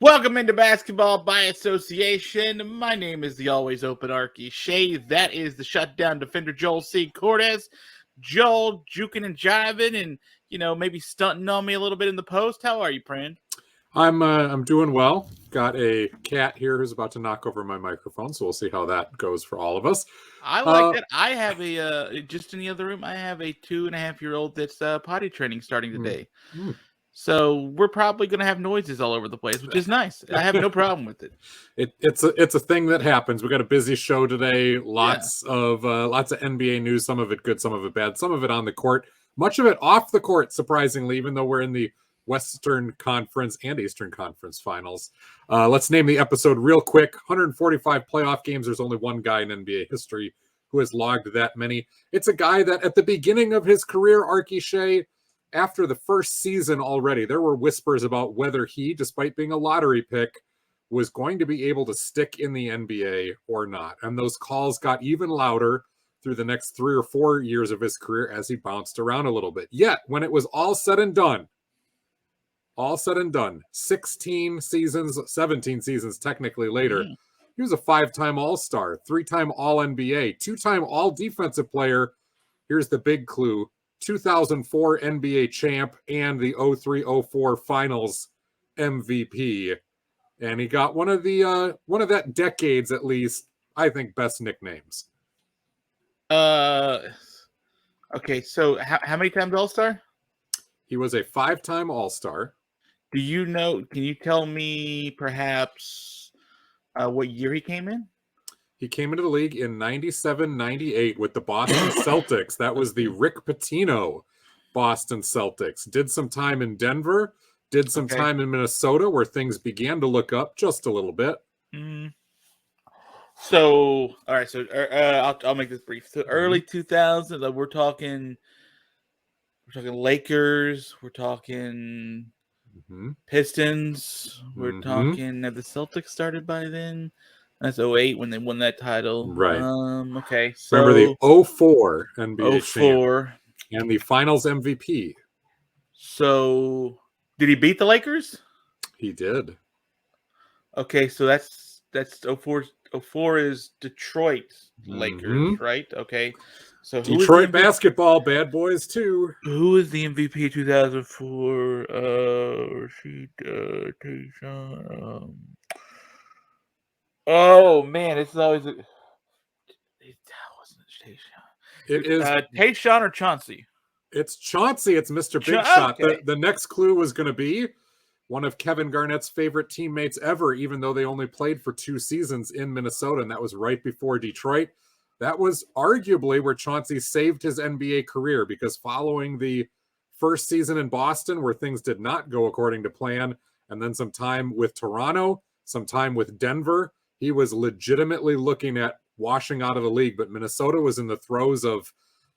Welcome into Basketball by Association. My name is the always open Arky. Shea, that is the shutdown defender Joel C. Cortez. Joel juking and jiving and, maybe stunting on me a little bit in the post. How are you, friend? I'm doing well. Got a cat here who's about to knock over my microphone, so we'll see how that goes for all of us. I like that. I have just in the other room, I have a 2.5-year-old that's potty training starting today. So we're probably going to have noises all over the place, which is nice. I have no problem with it. It's a thing that happens. We got a busy show today. Lots of NBA news. Some of it good, some of it bad. Some of it on the court. Much of it off the court. Surprisingly, even though we're in the Western Conference and Eastern Conference finals. Let's name the episode real quick. 145 playoff games. There's only one guy in NBA history who has logged that many. It's a guy that at the beginning of his career, Arky Shea, after the first season already, there were whispers about whether he, despite being a lottery pick, was going to be able to stick in the NBA or not. And those calls got even louder through the next 3 or 4 years of his career as he bounced around a little bit. Yet, when it was all said and done, 16 seasons, 17 seasons technically later, he was a 5-time All-Star, 3-time All-NBA, 2-time All-Defensive Player. Here's the big clue. 2004 NBA champ and the 03-04 Finals MVP, and he got one of that decade's at least, I think, best nicknames. Okay, so how many times All-Star? He was a 5-time All-Star. Do you know? Can you tell me perhaps what year he came in? He came into the league in 97-98 with the Boston Celtics. That was the Rick Pitino Boston Celtics. Did some time in Denver, did some time in Minnesota where things began to look up just a little bit. So, all right, so I'll make this brief. So early 2000s, we're talking Lakers, we're talking Pistons, we're talking, have the Celtics started by then? That's 2008 when they won that title. Right. Okay. So remember the 2004 NBA 04 champ and the Finals MVP. So did he beat the Lakers? He did. Okay, so that's 04. 04 is Detroit Lakers, right? Okay. So Detroit basketball, bad boys too. Who is the MVP 2004? Rashid Tayshaun. Oh man, it's always that wasn't Tayshaun. It is Tayshaun or Chauncey. It's Chauncey. It's Mr. Big Shot. The next clue was going to be one of Kevin Garnett's favorite teammates ever, even though they only played for 2 seasons in Minnesota, and that was right before Detroit. That was arguably where Chauncey saved his NBA career, because following the first season in Boston, where things did not go according to plan, and then some time with Toronto, some time with Denver, he was legitimately looking at washing out of the league. But Minnesota was in the throes of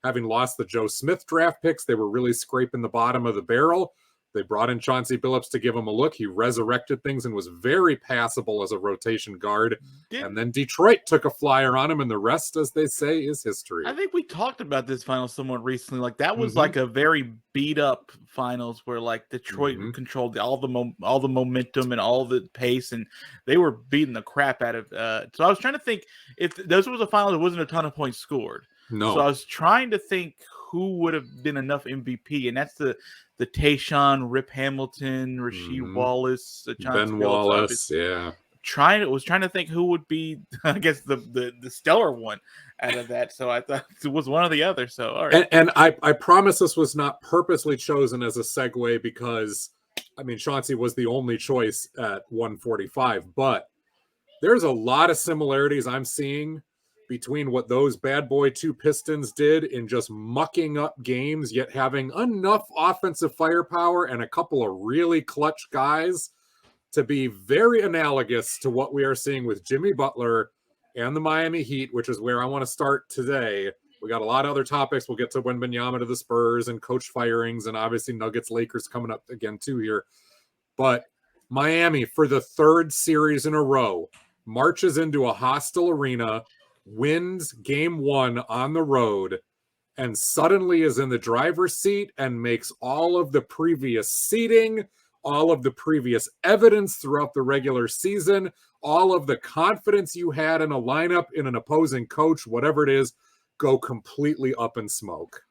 having lost the Joe Smith draft picks. They were really scraping the bottom of the barrel. They brought in Chauncey Billups to give him a look. He resurrected things and was very passable as a rotation guard. And then Detroit took a flyer on him, and the rest, as they say, is history. I think we talked about this finals somewhat recently. Like that was like a very beat up finals where like Detroit controlled all the momentum and all the pace, and they were beating the crap out of. So I was trying to think if this was a final, there wasn't a ton of points scored. No. So I was trying to think who would have been enough MVP, and that's the Tayshaun, Rip Hamilton, Rasheed Wallace, Ben Wallace, was trying to think who would be, I guess, the stellar one out of that. So I thought it was one or the other. So all right. And I promise this was not purposely chosen as a segue, because I mean Chauncey was the only choice at 145, but there's a lot of similarities I'm seeing between what those bad boy 2 Pistons did in just mucking up games, yet having enough offensive firepower and a couple of really clutch guys to be very analogous to what we are seeing with Jimmy Butler and the Miami Heat, which is where I want to start today. We got a lot of other topics. We'll get to Wembanyama to the Spurs and coach firings, and obviously Nuggets, Lakers coming up again too here. But Miami, for the 3rd series in a row, marches into a hostile arena, wins game 1 on the road, and suddenly is in the driver's seat and makes all of the previous seeding, all of the previous evidence throughout the regular season, all of the confidence you had in a lineup, in an opposing coach, whatever it is, go completely up in smoke.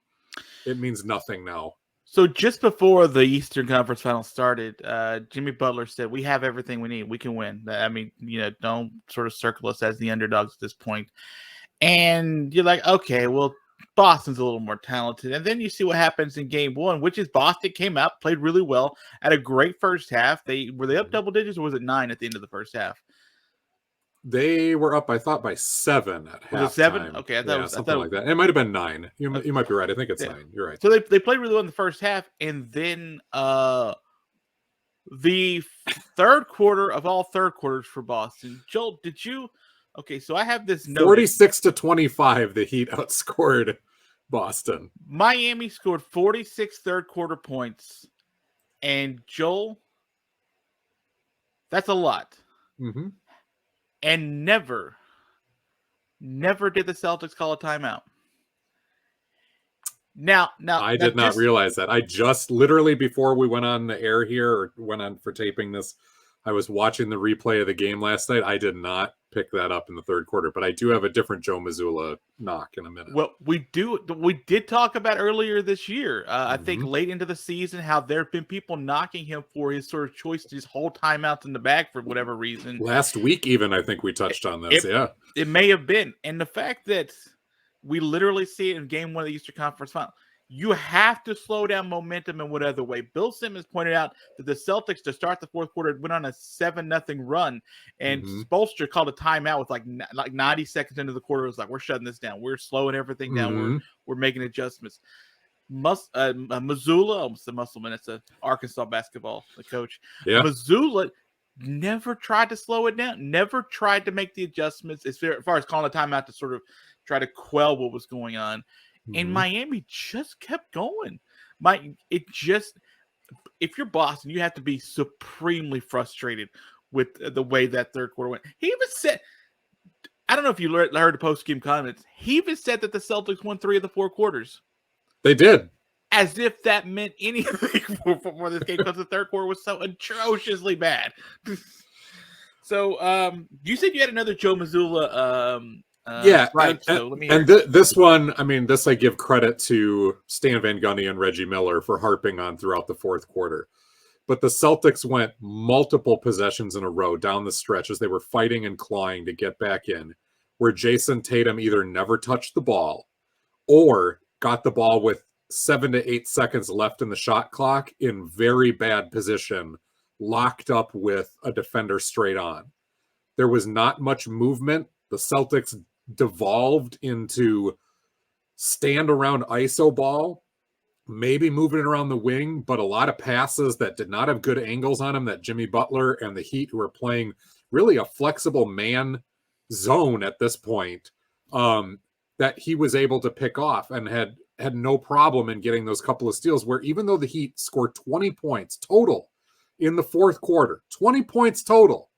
It means nothing now. So just before the Eastern Conference Finals started, Jimmy Butler said, "We have everything we need. We can win." I mean, don't sort of circle us as the underdogs at this point. And you're like, okay, well, Boston's a little more talented. And then you see what happens in game one, which is Boston came out, played really well, had a great first half. Were they up double digits, or was it 9 at the end of the first half? They were up, I thought, by 7 at halftime. Was it 7? Okay, I thought it was something like that. It might have been 9. You might be right. I think it's 9. You're right. So they played really well in the first half, and then the third quarter of all third quarters for Boston. Joel, did you? Okay, so I have this note. 46-25, the Heat outscored Boston. Miami scored 46 third quarter points, and Joel, that's a lot. Mm-hmm. And never did the Celtics call a timeout. Now I did not realize that. I just literally before we went on the air here or went on for taping this, I was watching the replay of the game last night. I did not pick that up in the third quarter, but I do have a different Joe Mazzulla knock in a minute. Well, we did talk about earlier this year, I think late into the season, how there have been people knocking him for his sort of choice to just hold timeouts in the bag for whatever reason. Last week even, I think we touched on this. It may have been. And the fact that we literally see it in game one of the Eastern Conference Final. You have to slow down momentum in whatever way. Bill Simmons pointed out that the Celtics, to start the fourth quarter, went on a 7-0 run, and Spoelstra called a timeout with like 90 seconds into the quarter. It was like, we're shutting this down. We're slowing everything down. We're making adjustments. Mazzulla, almost the Musselman, it's an Arkansas basketball coach. Yeah. Mazzulla never tried to slow it down, never tried to make the adjustments as far as calling a timeout to sort of try to quell what was going on. And Miami just kept going. If you're Boston, you have to be supremely frustrated with the way that third quarter went. He even said, I don't know if you heard the post-game comments, he even said that the Celtics won 3 of the 4 quarters. They did. As if that meant anything for this game, because the third quarter was so atrociously bad. So you said you had another Joe Mazzulla right. So let me and this one, I mean, this I give credit to Stan Van Gundy and Reggie Miller for harping on throughout the fourth quarter. But the Celtics went multiple possessions in a row down the stretch as they were fighting and clawing to get back in, where Jason Tatum either never touched the ball or got the ball with 7 to 8 seconds left in the shot clock in very bad position, locked up with a defender straight on. There was not much movement. The Celtics devolved into stand around ISO ball, maybe moving it around the wing, but a lot of passes that did not have good angles on them that Jimmy Butler and the Heat, who are playing really a flexible man zone at this point, that he was able to pick off and had no problem in getting those couple of steals, where even though the Heat scored 20 points total in the fourth quarter, 20 points total,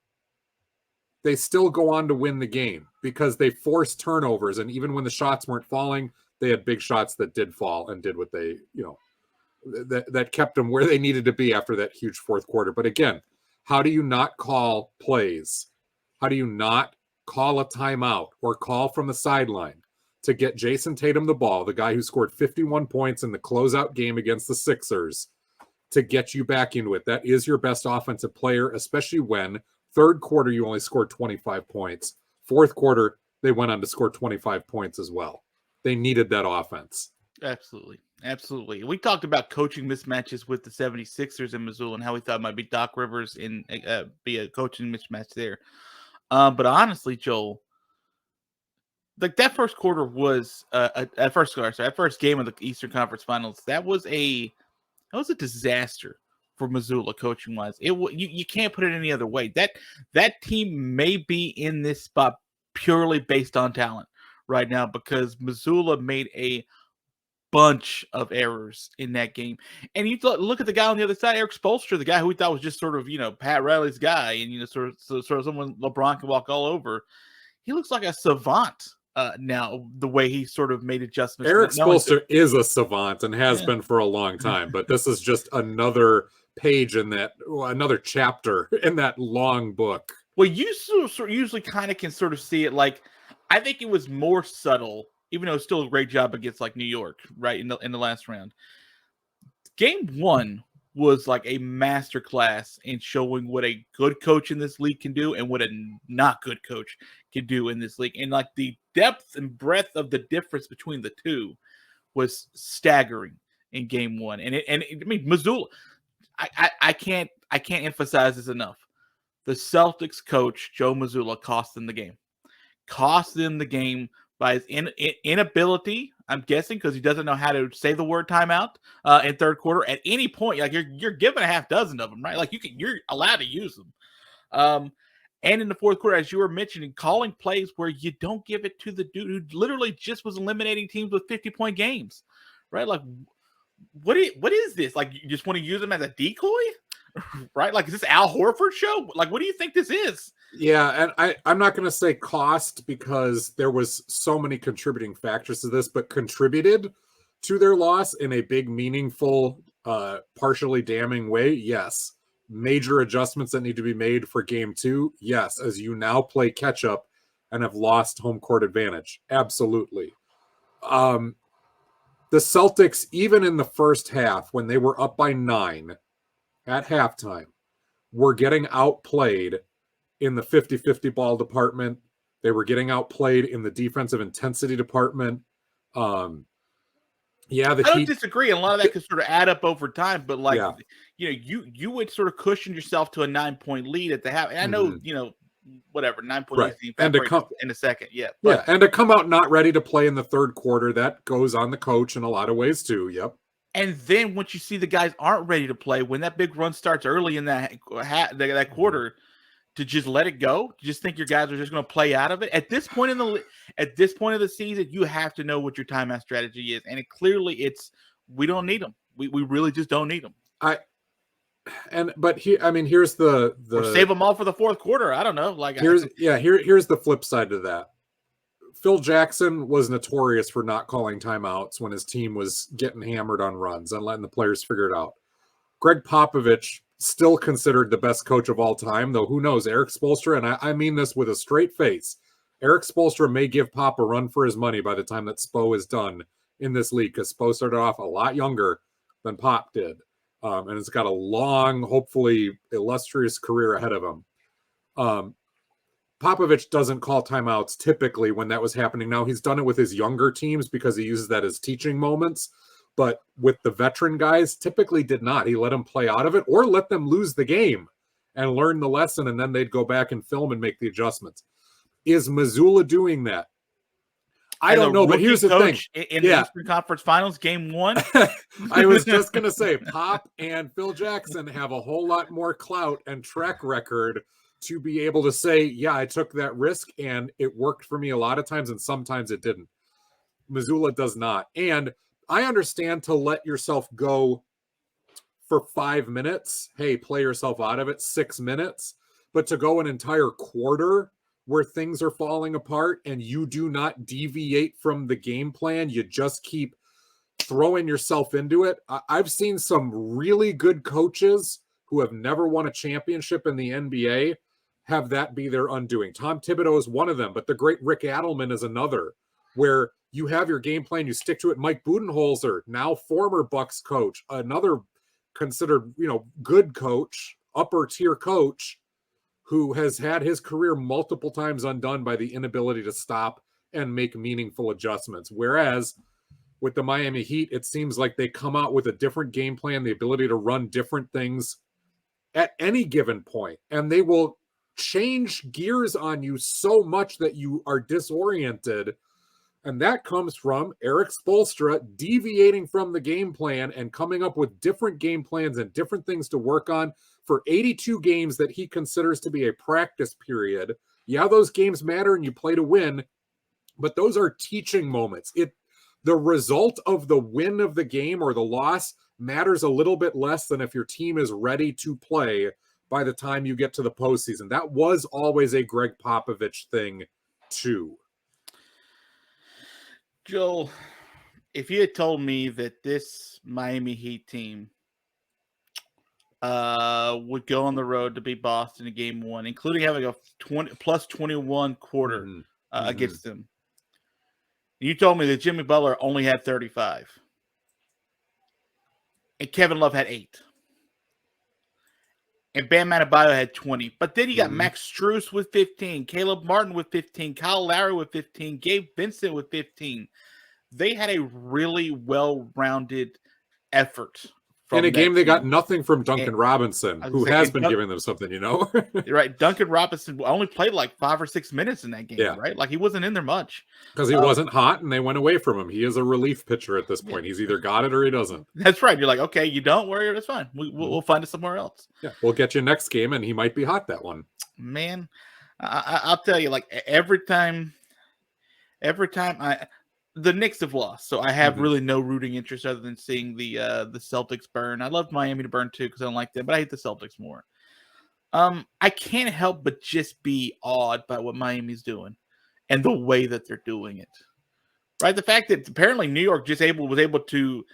they still go on to win the game because they forced turnovers. And even when the shots weren't falling, they had big shots that did fall and did what they, that kept them where they needed to be after that huge fourth quarter. But again, how do you not call plays? How do you not call a timeout or call from the sideline to get Jason Tatum the ball, the guy who scored 51 points in the closeout game against the Sixers, to get you back into it? That is your best offensive player, especially when third quarter, you only scored 25 points. Fourth quarter, they went on to score 25 points as well. They needed that offense. Absolutely. Absolutely. We talked about coaching mismatches with the 76ers and Missoula and how we thought it might be Doc Rivers and be a coaching mismatch there. But honestly, Joel, like that first quarter was that first game of the Eastern Conference Finals. That was a disaster for Missoula coaching wise. You can't put it any other way. That team may be in this spot purely based on talent right now, because Missoula made a bunch of errors in that game. And you look at the guy on the other side, Eric Spoelstra, the guy who we thought was just sort of, Pat Riley's guy, and sort of someone LeBron can walk all over. He looks like a savant now, the way he sort of made adjustments. Eric Spoelstra is a savant and has been for a long time, but this is just another page in that, another chapter in that long book. Well, you usually kind of can sort of see it. Like, I think it was more subtle, even though it's still a great job against like New York, right, in the last round. Game 1 was like a masterclass in showing what a good coach in this league can do and what a not good coach can do in this league. And like the depth and breadth of the difference between the two was staggering in Game 1. And I mean, Missoula, I can't emphasize this enough. The Celtics coach, Joe Mazzulla, cost them the game. Cost them the game by his inability, I'm guessing, because he doesn't know how to say the word timeout in third quarter at any point. Like you're given a half dozen of them, right? Like you're allowed to use them. And in the fourth quarter, as you were mentioning, calling plays where you don't give it to the dude who literally just was eliminating teams with 50-point games, right? Like, what is this? Like, you just want to use them as a decoy, right? Like, is this Al Horford show? Like, what do you think this is? Yeah, and I'm not going to say cost because there was so many contributing factors to this, but contributed to their loss in a big, meaningful, partially damning way. Yes. Major adjustments that need to be made for game 2. Yes. As you now play catch up and have lost home court advantage. Absolutely. The Celtics, even in the first half, when they were up by 9 at halftime, were getting outplayed in the 50-50 ball department. They were getting outplayed in the defensive intensity department. Yeah, I don't disagree. And a lot of that could sort of add up over time, but like, you know, you would sort of cushion yourself to a 9-point lead at the half. And I know, you know, whatever, 9-point right. lead And to come in a second. Yeah. But, and to come out not ready to play in the third quarter, that goes on the coach in a lot of ways too. Yep. And then once you see the guys aren't ready to play, when that big run starts early in that quarter, to just let it go, to just think your guys are just going to play out of it. At this point of the season, you have to know what your timeout strategy is, and we don't need them. We really just don't need them. Here's the or save them all for the fourth quarter. I don't know. Like here's the flip side to that. Phil Jackson was notorious for not calling timeouts when his team was getting hammered on runs and letting the players figure it out. Greg Popovich, still considered the best coach of all time, though who knows, Eric Spoelstra, and I mean this with a straight face, Eric Spoelstra may give Pop a run for his money by the time that Spo is done in this league, because Spo started off a lot younger than Pop did, and has got a long, hopefully illustrious career ahead of him. Popovich doesn't call timeouts typically when that was happening. Now, he's done it with his younger teams because he uses that as teaching moments. But with the veteran guys, typically did not. He let them play out of it or let them lose the game and learn the lesson, and then they'd go back and film and make the adjustments. Is Missoula doing that? I don't know, but here's the thing. In the Eastern Conference Finals, game 1? I was just going to say, Pop and Phil Jackson have a whole lot more clout and track record to be able to say, yeah, I took that risk, and it worked for me a lot of times, and sometimes it didn't. Missoula does not. And I understand to let yourself go for 5 minutes. Hey, play yourself out of it, 6 minutes. But to go an entire quarter where things are falling apart and you do not deviate from the game plan, you just keep throwing yourself into it. I've seen some really good coaches who have never won a championship in the NBA have that be their undoing. Tom Thibodeau is one of them, but the great Rick Adelman is another, where you have your game plan, you stick to it. Mike Budenholzer, now former Bucks coach, another considered, good coach, upper tier coach, who has had his career multiple times undone by the inability to stop and make meaningful adjustments. Whereas with the Miami Heat, it seems like they come out with a different game plan, the ability to run different things at any given point, and they will change gears on you so much that you are disoriented. And that comes from Eric Spoelstra deviating from the game plan and coming up with different game plans and different things to work on for 82 games that he considers to be a practice period. Yeah, those games matter and you play to win, but those are teaching moments. The result of the win of the game or the loss matters a little bit less than if your team is ready to play by the time you get to the postseason. That was always a Greg Popovich thing too. Joel, if you had told me that this Miami Heat team would go on the road to beat Boston in game 1, including having a 21 quarter against them. You told me that Jimmy Butler only had 35. And Kevin Love had 8. And Bam Adebayo had 20. But then you got Max Strus with 15, Caleb Martin with 15, Kyle Lowry with 15, Gabe Vincent with 15. They had a really well-rounded effort. In a game, they got nothing from Duncan Robinson, who has been giving them something, Right. Duncan Robinson only played like 5 or 6 minutes in that game, right? Like he wasn't in there much. Because he wasn't hot and they went away from him. He is a relief pitcher at this point. He's either got it or he doesn't. That's right. You're like, okay, you don't worry, that's fine. We'll find it somewhere else. Yeah, we'll get you next game and he might be hot that one. Man, I'll tell you, like every time the Knicks have lost, so I have really no rooting interest other than seeing the Celtics burn. I love Miami to burn too because I don't like them, but I hate the Celtics more. I can't help but just be awed by what Miami's doing and the way that they're doing it. Right, the fact that apparently New York was able to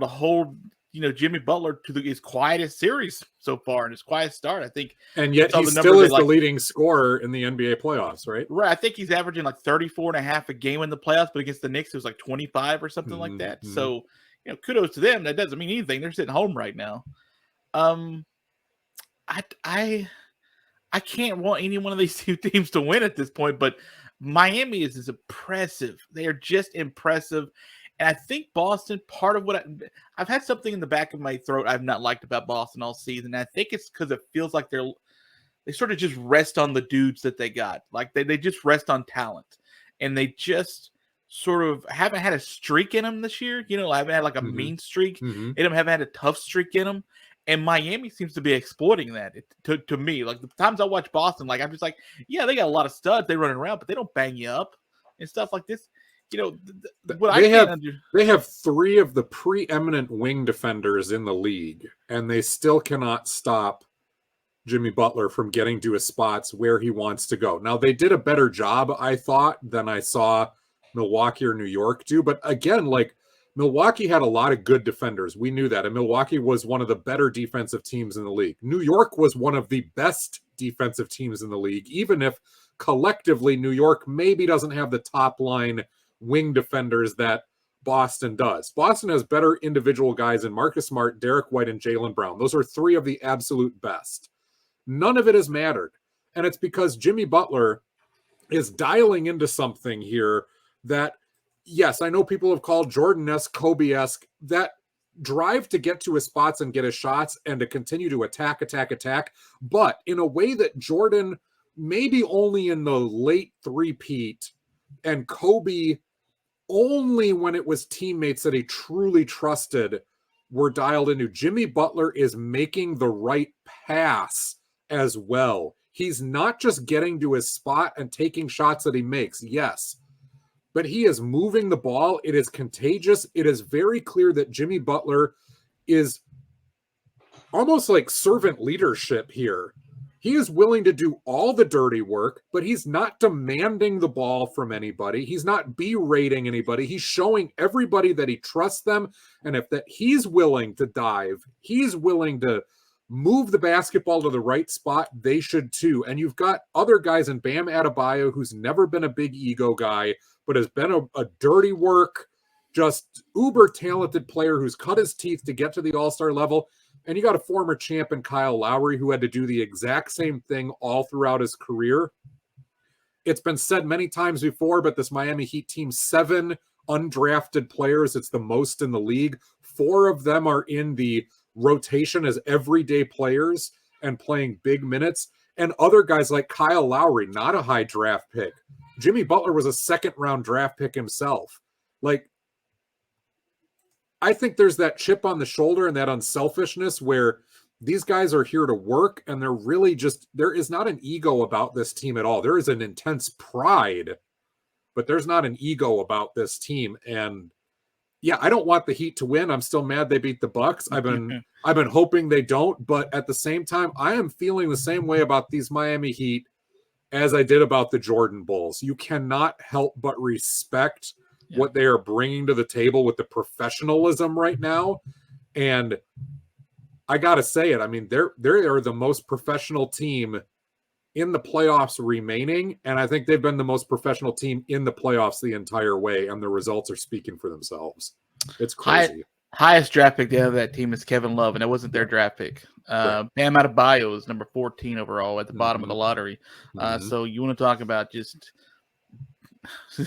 hold Jimmy Butler to his quietest series so far and his quietest start, I think. And yet he still is the leading scorer in the NBA playoffs, right? Right. I think he's averaging like 34.5 a game in the playoffs, but against the Knicks, it was like 25 or something like that. So, kudos to them. That doesn't mean anything. They're sitting home right now. I can't want any one of these two teams to win at this point, but Miami is impressive. They are just impressive. And I think Boston, part of what I've had something in the back of my throat I've not liked about Boston all season. And I think it's because it feels like they sort of just rest on the dudes that they got. Like they just rest on talent. And they just sort of haven't had a streak in them this year. I haven't had like a mean streak in them, haven't had a tough streak in them. And Miami seems to be exploiting that to me. Like the times I watch Boston, like I'm just like, yeah, they got a lot of studs they running around, but they don't bang you up and stuff like this. They have 3 of the preeminent wing defenders in the league, and they still cannot stop Jimmy Butler from getting to his spots where he wants to go. Now, they did a better job, I thought, than I saw Milwaukee or New York do. But again, like Milwaukee had a lot of good defenders. We knew that. And Milwaukee was one of the better defensive teams in the league. New York was one of the best defensive teams in the league, even if collectively New York maybe doesn't have the top line wing defenders that Boston does. Boston has better individual guys in Marcus Smart, Derek White, and Jaylen Brown. Those are 3 of the absolute best. None of it has mattered. And it's because Jimmy Butler is dialing into something here that, yes, I know people have called Jordan-esque, Kobe-esque, that drive to get to his spots and get his shots and to continue to attack, but in a way that Jordan maybe only in the late three-peat and Kobe only when it was teammates that he truly trusted were dialed into. Jimmy Butler is making the right pass as well. He's not just getting to his spot and taking shots that he makes, yes, but he is moving the ball. It is contagious. It is very clear that Jimmy Butler is almost like servant leadership here. He is willing to do all the dirty work, but he's not demanding the ball from anybody. He's not berating anybody. He's showing everybody that he trusts them. And if that he's willing to dive, he's willing to move the basketball to the right spot, they should too. And you've got other guys in Bam Adebayo, who's never been a big ego guy, but has been a dirty work, just uber talented player who's cut his teeth to get to the all-star level. And you got a former champ in Kyle Lowry who had to do the exact same thing all throughout his career. It's been said many times before, but this Miami Heat team, 7 undrafted players. It's the most in the league. 4 of them are in the rotation as everyday players and playing big minutes. And other guys like Kyle Lowry, not a high draft pick. Jimmy Butler was a 2nd-round draft pick himself. Like, I think there's that chip on the shoulder and that unselfishness where these guys are here to work and they're really just, there is not an ego about this team at all. There is an intense pride, but there's not an ego about this team. And yeah, I don't want the Heat to win. I'm still mad they beat the Bucks. I've been hoping they don't, but at the same time, I am feeling the same way about these Miami Heat as I did about the Jordan Bulls. You cannot help but respect what they are bringing to the table with the professionalism right now. And I got to say it. I mean, they're the most professional team in the playoffs remaining, and I think they've been the most professional team in the playoffs the entire way, and the results are speaking for themselves. It's crazy. Highest draft pick of that team is Kevin Love, and it wasn't their draft pick. Bam Adebayo is number 14 overall at the bottom of the lottery. So you want to talk about just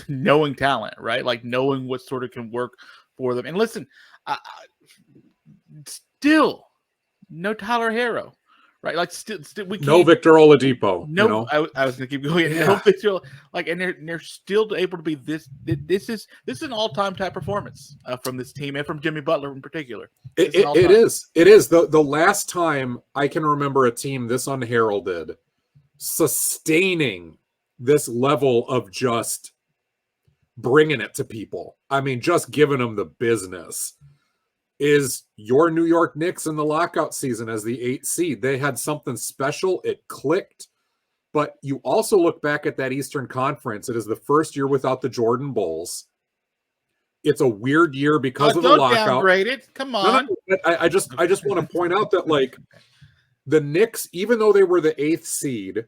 knowing talent, right? Like knowing what sort of can work for them. And listen, still no Tyler Hero. Right, like still we can't. No Victor Oladipo. No, you know? I was gonna keep going. Yeah. No Victor, like, and they're still able to be this. This is an all-time type performance from this team and from Jimmy Butler in particular. It is. The last time I can remember a team this unheralded sustaining this level of just bringing it to people. I mean, just giving them the business. Is your New York Knicks in the lockout season as the 8th seed. They had something special. It clicked. But you also look back at that Eastern Conference. It is the first year without the Jordan Bulls. It's a weird year because of the lockout. Downgraded. Come on. No, I just want to point out that, like, the Knicks, even though they were the 8th seed,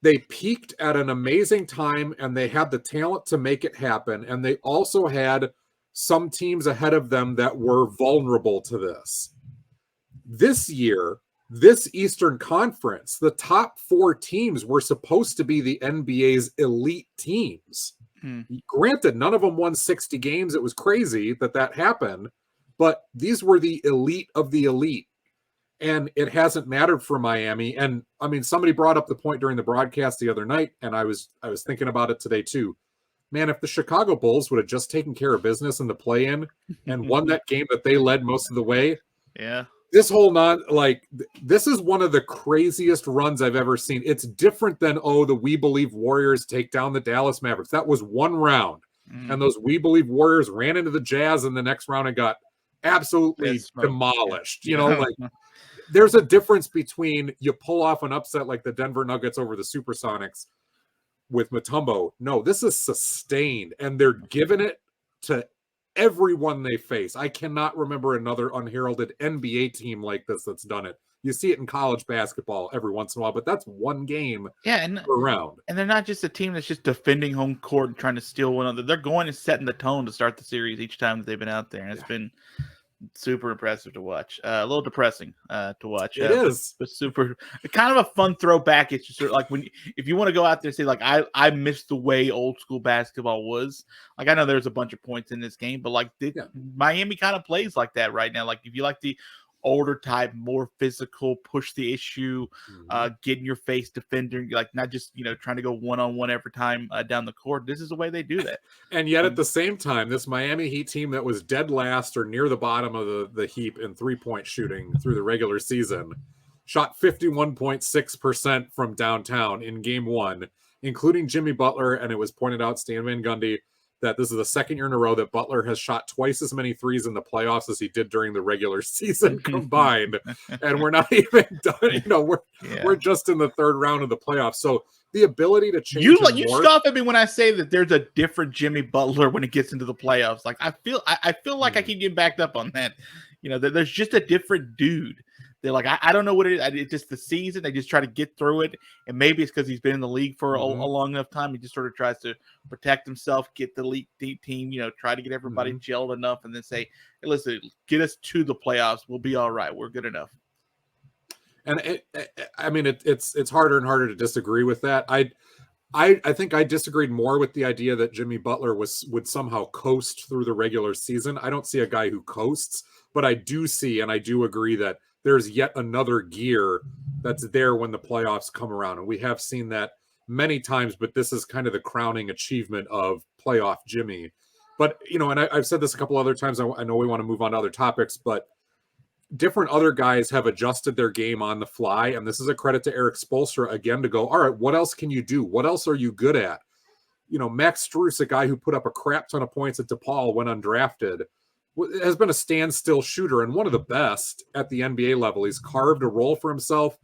they peaked at an amazing time, and they had the talent to make it happen. And they also had some teams ahead of them that were vulnerable to this. This year, this Eastern Conference, the top 4 teams were supposed to be the NBA's elite teams. Granted, none of them won 60 games. It was crazy that happened, but these were the elite of the elite. And it hasn't mattered for Miami. And I mean, somebody brought up the point during the broadcast the other night, and I was thinking about it today too. Man, if the Chicago Bulls would have just taken care of business in the play-in and won that game that they led most of the way, this whole this is one of the craziest runs I've ever seen. It's different than, the We Believe Warriors take down the Dallas Mavericks. That was one round, and those We Believe Warriors ran into the Jazz in the next round and got absolutely demolished. You know, like there's a difference between you pull off an upset like the Denver Nuggets over the Supersonics with Mutombo. No, this is sustained, and they're giving it to everyone they face. I cannot remember another unheralded NBA team like this that's done it. You see it in college basketball every once in a while, but that's one game per round. And they're not just a team that's just defending home court and trying to steal one another. They're going and setting the tone to start the series each time that they've been out there, and it's been super impressive to watch. A little depressing to watch. It is, but super kind of a fun throwback. It's just sort of like if you want to go out there and say, like, I miss the way old school basketball was. Like, I know there's a bunch of points in this game, but like Miami kind of plays like that right now. Like, if you like the older type, more physical, push the issue, get in your face defender, like not just trying to go one-on-one every time down the court. This is the way they do that. And yet at the same time, this Miami Heat team that was dead last or near the bottom of the heap in 3-point shooting through the regular season shot 51.6% from downtown in game 1, including Jimmy Butler. And it was pointed out, Stan Van Gundy, that this is the second year in a row that Butler has shot twice as many threes in the playoffs as he did during the regular season combined. And we're not even done. We're just in the third round of the playoffs. So the ability to change. You scoff at me when I say that there's a different Jimmy Butler when it gets into the playoffs. Like I feel like I keep getting backed up on that. There's just a different dude. They're like, I don't know what it is. It's just the season. They just try to get through it. And maybe it's because he's been in the league for a long enough time. He just sort of tries to protect himself, get the elite team, try to get everybody gelled enough, and then say, hey, listen, get us to the playoffs. We'll be all right. We're good enough. And it's harder and harder to disagree with that. I think I disagreed more with the idea that Jimmy Butler would somehow coast through the regular season. I don't see a guy who coasts, but I do see, and I do agree that there's yet another gear that's there when the playoffs come around. And we have seen that many times, but this is kind of the crowning achievement of playoff Jimmy. But, and I've said this a couple other times. I know we want to move on to other topics, but different other guys have adjusted their game on the fly. And this is a credit to Eric Spoelstra again to go, all right, what else can you do? What else are you good at? Max Strus, a guy who put up a crap ton of points at DePaul when undrafted, has been a standstill shooter and one of the best at the NBA level. He's carved a role for himself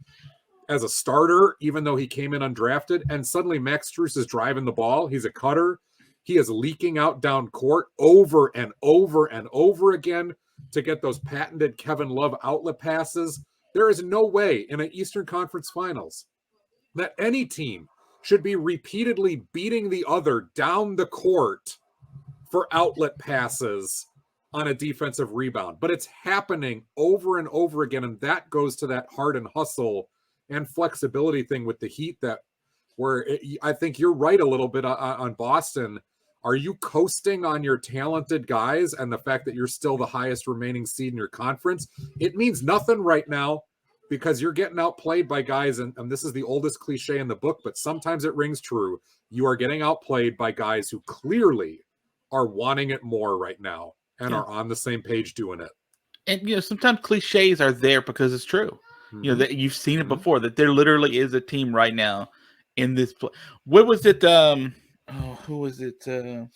as a starter, even though he came in undrafted. And suddenly Max Strus is driving the ball. He's a cutter. He is leaking out down court over and over and over again. to get those patented Kevin Love outlet passes. There is no way in an Eastern Conference Finals that any team should be repeatedly beating the other down the court for outlet passes on a defensive rebound. But it's happening over and over again, and that goes to that heart and hustle and flexibility thing with the Heat I think you're right a little bit on Boston. Are you coasting on your talented guys and the fact that you're still the highest remaining seed in your conference? It means nothing right now because you're getting outplayed by guys, and this is the oldest cliche in the book, but sometimes it rings true. You are getting outplayed by guys who clearly are wanting it more right now and are on the same page doing it. And, sometimes cliches are there because it's true. Mm-hmm. That you've seen it before, that there literally is a team right now in this. What was it? Who was it? Who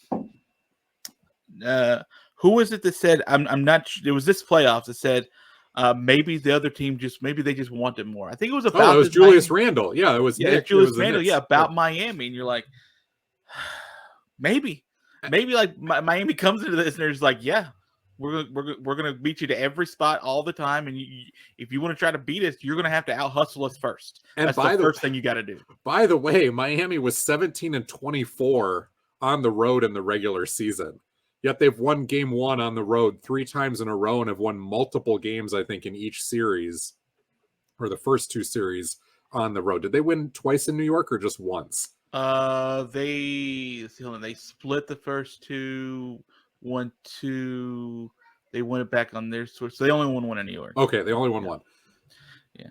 was it that said, I'm not, it was this playoffs that said, maybe the other team maybe they just wanted more. I think it was about it was Julius Randle. Yeah, it was Nick. Julius Randle. Yeah, about Miami. And you're like, maybe like Miami comes into this and they're just like, yeah, we're gonna beat you to every spot all the time, and if you want to try to beat us, you're gonna have to out hustle us first. And that's the first thing you got to do. By the way, Miami was 17-24 on the road in the regular season. Yet they've won game one on the road 3 times in a row and have won multiple games, I think, in each series, or the first 2 series on the road. Did they win twice in New York or just once? They split the first 2, 1-2. They won it back on their source. So they only won one in New York. Okay, they only won one. Yeah.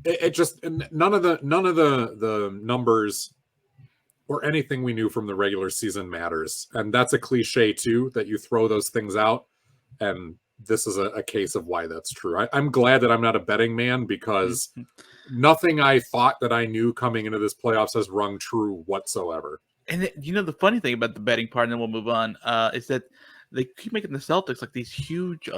It just none of the numbers or anything we knew from the regular season matters. And that's a cliche too, that you throw those things out. And this is a case of why that's true. I'm glad that I'm not a betting man because nothing I thought that I knew coming into this playoffs has rung true whatsoever. And the funny thing about the betting part, and then we'll move on, is that they keep making the Celtics like these huge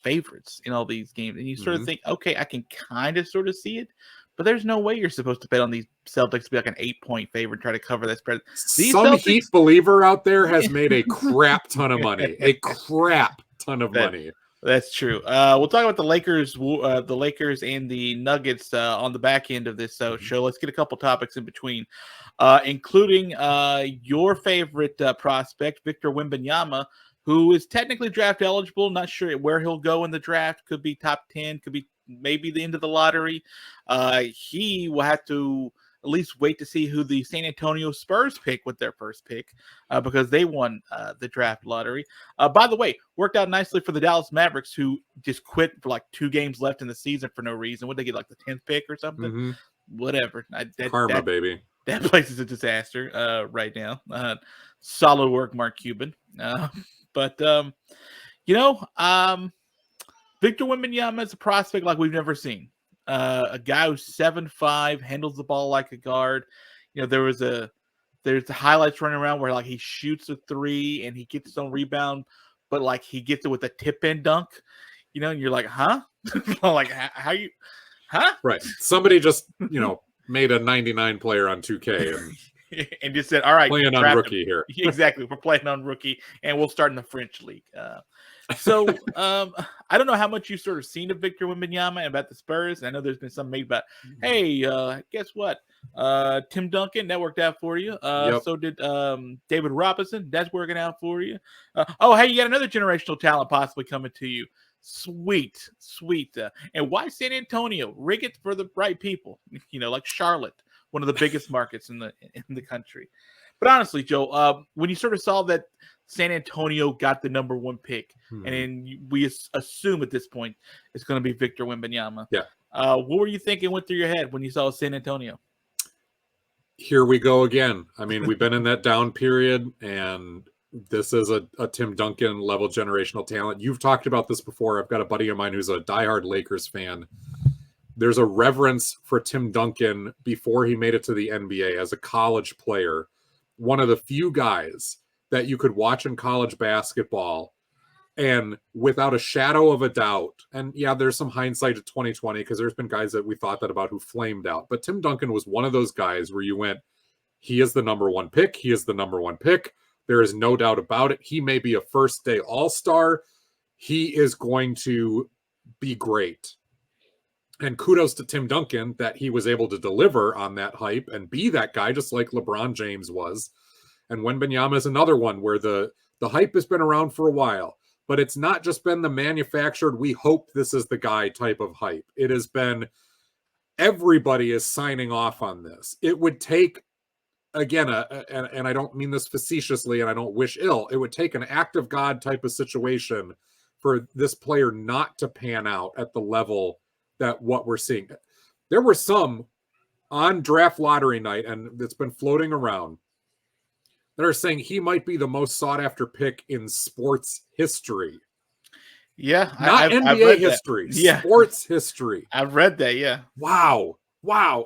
favorites in all these games. And you sort of think, okay, I can kind of sort of see it, but there's no way you're supposed to bet on these Celtics to be like an 8-point favorite, try to cover that spread. Some Celtics, Heat believer out there has made a crap ton of money. A crap ton of money. That's true. We'll talk about the Lakers and the Nuggets on the back end of this show. Let's get a couple topics in between, including your favorite prospect, Victor Wembanyama, who is technically draft eligible. Not sure where he'll go in the draft. Could be top 10. Could be maybe the end of the lottery. He will have to at least wait to see who the San Antonio Spurs pick with their first pick because they won the draft lottery. By the way, worked out nicely for the Dallas Mavericks, who just quit for like 2 games left in the season for no reason. Would they get like the 10th pick or something? Whatever. Karma, baby. That place is a disaster right now. Solid work, Mark Cuban. But Victor Wembanyama is a prospect like we've never seen. A guy who's 7'5", handles the ball like a guard. There's the highlights running around where like he shoots a 3 and he gets his own rebound, but like he gets it with a tip in dunk. And you're like, huh? Like how you, huh? Right. Somebody just made a 99 player on 2K and just said, all right, playing on rookie here. Exactly. We're playing on rookie and we'll start in the French league. So I don't know how much you've sort of seen of Victor Wembanyama and about the Spurs. I know there's been some made about, hey, guess what? Tim Duncan, that worked out for you. So did David Robinson. That's working out for you. Hey, you got another generational talent possibly coming to you. Sweet. And why San Antonio? Rig it for the right people. Like Charlotte, one of the biggest markets in the country. But honestly, Joe, when you sort of saw that San Antonio got the number 1 pick, and then we assume at this point it's going to be Victor Wembanyama. Yeah. What were you thinking went through your head when you saw San Antonio? Here we go again. I mean, we've been in that down period, and this is a Tim Duncan level generational talent. You've talked about this before. I've got a buddy of mine who's a diehard Lakers fan. There's a reverence for Tim Duncan before he made it to the NBA as a college player. One of the few guys that you could watch in college basketball and without a shadow of a doubt, and yeah, there's some hindsight to 2020 because there's been guys that we thought that about who flamed out, but Tim Duncan was one of those guys where you went, he is the number 1 pick. He is the number 1 pick. There is no doubt about it. He may be a first day all-star. he is going to be great. And kudos to Tim Duncan that he was able to deliver on that hype and be that guy, just like LeBron James was. And Wembanyama is another one where the hype has been around for a while, but it's not just been the manufactured, we hope this is the guy type of hype. It has been, everybody is signing off on this. It would take, again, and I don't mean this facetiously and I don't wish ill, it would take an act of God type of situation for this player not to pan out at the level that what we're seeing. There were some on draft lottery night, and it's been floating around, that are saying he might be the most sought after pick in sports history. Yeah, not NBA history, sports history. I've read that. Yeah. Wow.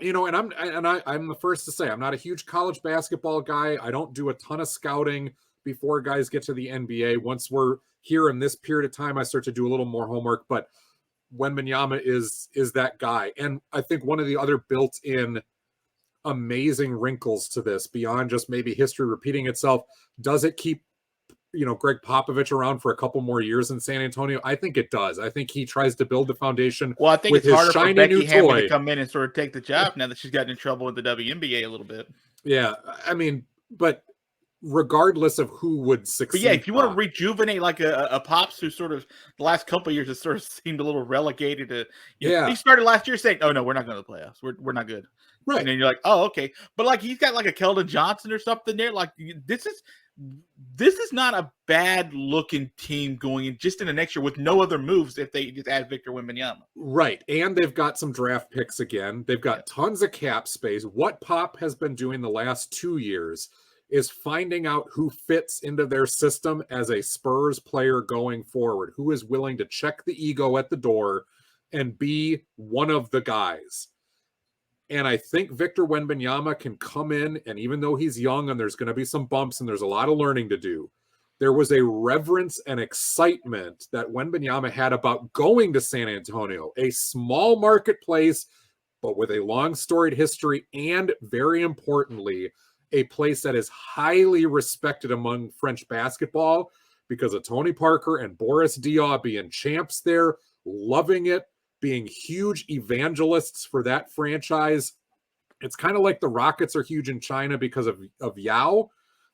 You know, and I'm the first to say I'm not a huge college basketball guy. I don't do a ton of scouting before guys get to the NBA. Once we're here in this period of time, I start to do a little more homework. But Wembanyama is that guy, and I think one of the other built-in amazing wrinkles to this, beyond just maybe history repeating itself, does it keep, you know, Greg Popovich around for a couple more years in San Antonio? I think it does. I think he tries to build the foundation. Well, I think with it's harder his shiny for Becky new Hammond toy to come in and sort of take the job now that she's gotten in trouble with the WNBA a little bit. Yeah, I mean, but regardless of who would succeed. But yeah, if you want to rejuvenate like a Pops who sort of the last couple of years has sort of seemed a little relegated to, he started last year saying, "Oh no, we're not going to the playoffs. We're not good." Right. And then you're like, "Oh, okay." But like he's got like a Keldon Johnson or something there. Like this is not a bad looking team going in just in the next year with no other moves if they just add Victor Wembanyama. Right. And they've got some draft picks again. They've got tons of cap space. What Pop has been doing the last 2 years is finding out who fits into their system as a Spurs player going forward, who is willing to check the ego at the door and be one of the guys. And I think Victor Wembanyama can come in, and even though he's young and there's going to be some bumps and there's a lot of learning to do, there was a reverence and excitement that Wembanyama had about going to San Antonio, a small marketplace, but with a long storied history, and very importantly, a place that is highly respected among French basketball because of Tony Parker and Boris Diaw being champs there, loving it, being huge evangelists for that franchise. It's kind of like the Rockets are huge in China because of Yao.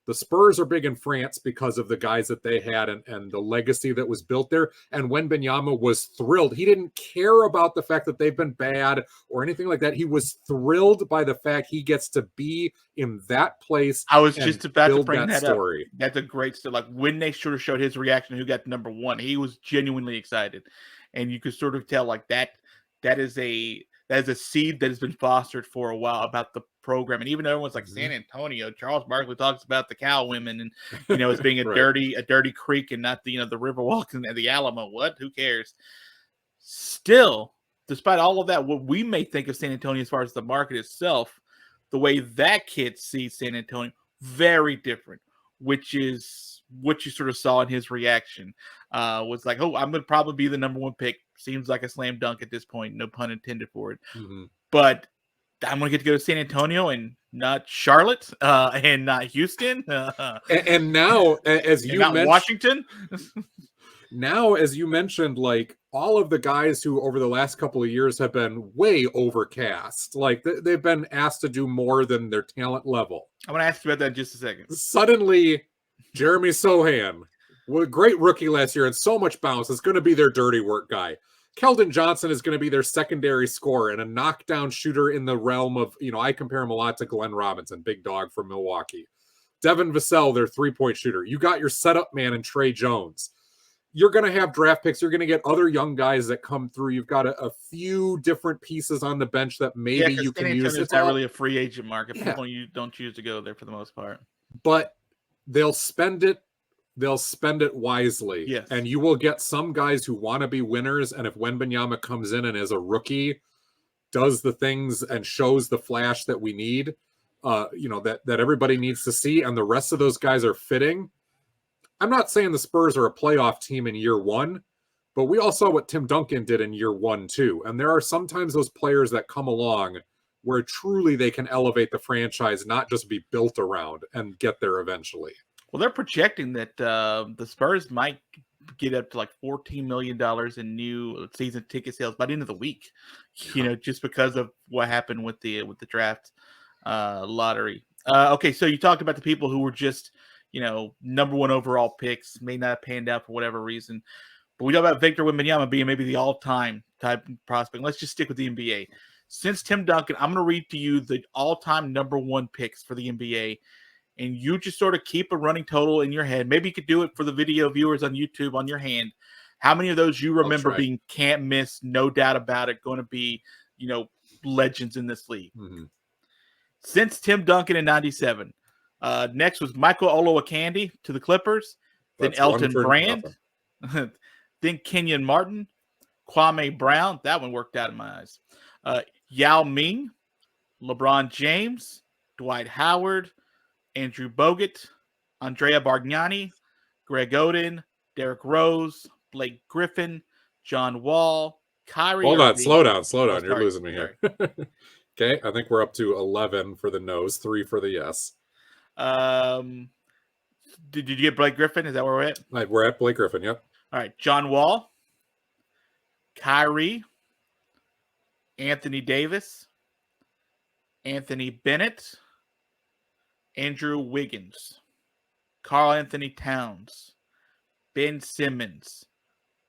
The Spurs are big in France because of the guys that they had and the legacy that was built there. And Wembanyama was thrilled. He didn't care about the fact that they've been bad or anything like that. He was thrilled by the fact he gets to be in that place. I was just about to bring that story up. That's a great story. Like when they sort of showed his reaction, who got number one, he was genuinely excited. And you could sort of tell like that is a seed that has been fostered for a while about the program. And even though everyone's like San Antonio, Charles Barkley talks about the cow women and, you know, as being a dirty creek and not the, you know, the Riverwalk and the Alamo. What? Who cares? Still, despite all of that, what we may think of San Antonio as far as the market itself, the way that kid sees San Antonio, very different, which is what you sort of saw in his reaction. Was like, oh, I'm going to probably be the number one pick. Seems like a slam dunk at this point. No pun intended for it. But I'm going to get to go to San Antonio and not Charlotte and not Houston. And now, as you mentioned, Washington. Now, as you mentioned, like all of the guys who over the last couple of years have been way overcast, like they've been asked to do more than their talent level. I'm going to ask you about that in just a second. Suddenly, Jeremy Sohan, a great rookie last year and so much bounce, is going to be their dirty work guy. Keldon Johnson is going to be their secondary scorer and a knockdown shooter in the realm of, you know, I compare him a lot to Glenn Robinson, big dog from Milwaukee. Devin Vassell, their three-point shooter. You got your setup man in Trey Jones. You're going to have draft picks. You're going to get other young guys that come through. You've got a few different pieces on the bench that maybe you can use. It's not really a free agent market. People don't choose to go there for the most part. But they'll spend it. They'll spend it wisely. Yes. And you will get some guys who want to be winners. And if Wembanyama comes in and as a rookie does the things and shows the flash that we need, you know, that everybody needs to see, and the rest of those guys are fitting. I'm not saying the Spurs are a playoff team in year one, but we all saw what Tim Duncan did in year one too. And there are sometimes those players that come along where truly they can elevate the franchise, not just be built around, and get there eventually. Well, they're projecting that the Spurs might get up to like $14 million in new season ticket sales by the end of the week. Just because of what happened with the draft lottery. Okay, so you talked about the people who were just number one overall picks, may not have panned out for whatever reason. But we talk about Victor Wembanyama being maybe the all-time type prospect. Let's just stick with the NBA. Since Tim Duncan, I'm going to read to you the all-time number one picks for the NBA, and you just sort of keep a running total in your head. Maybe you could do it for the video viewers on YouTube on your hand. How many of those you remember being can't miss, no doubt about it, going to be, legends in this league? Mm-hmm. Since Tim Duncan in 97. Next was Michael Olowokandi to the Clippers. Then Elton Brand. Then Kenyon Martin. Kwame Brown. That one worked out in my eyes. Yao Ming. LeBron James. Dwight Howard. Andrew Bogut. Andrea Bargnani. Greg Oden. Derrick Rose. Blake Griffin. John Wall. Kyrie. Hold on. Slow down. Oh, You're losing me here. Okay. I think we're up to 11 for the no's, 3 for the yes. Did you get Blake Griffin? Is that where we're at? Right, we're at Blake Griffin. Yep. All right. John Wall. Kyrie. Anthony Davis. Anthony Bennett. Andrew Wiggins. Karl Anthony Towns. Ben Simmons.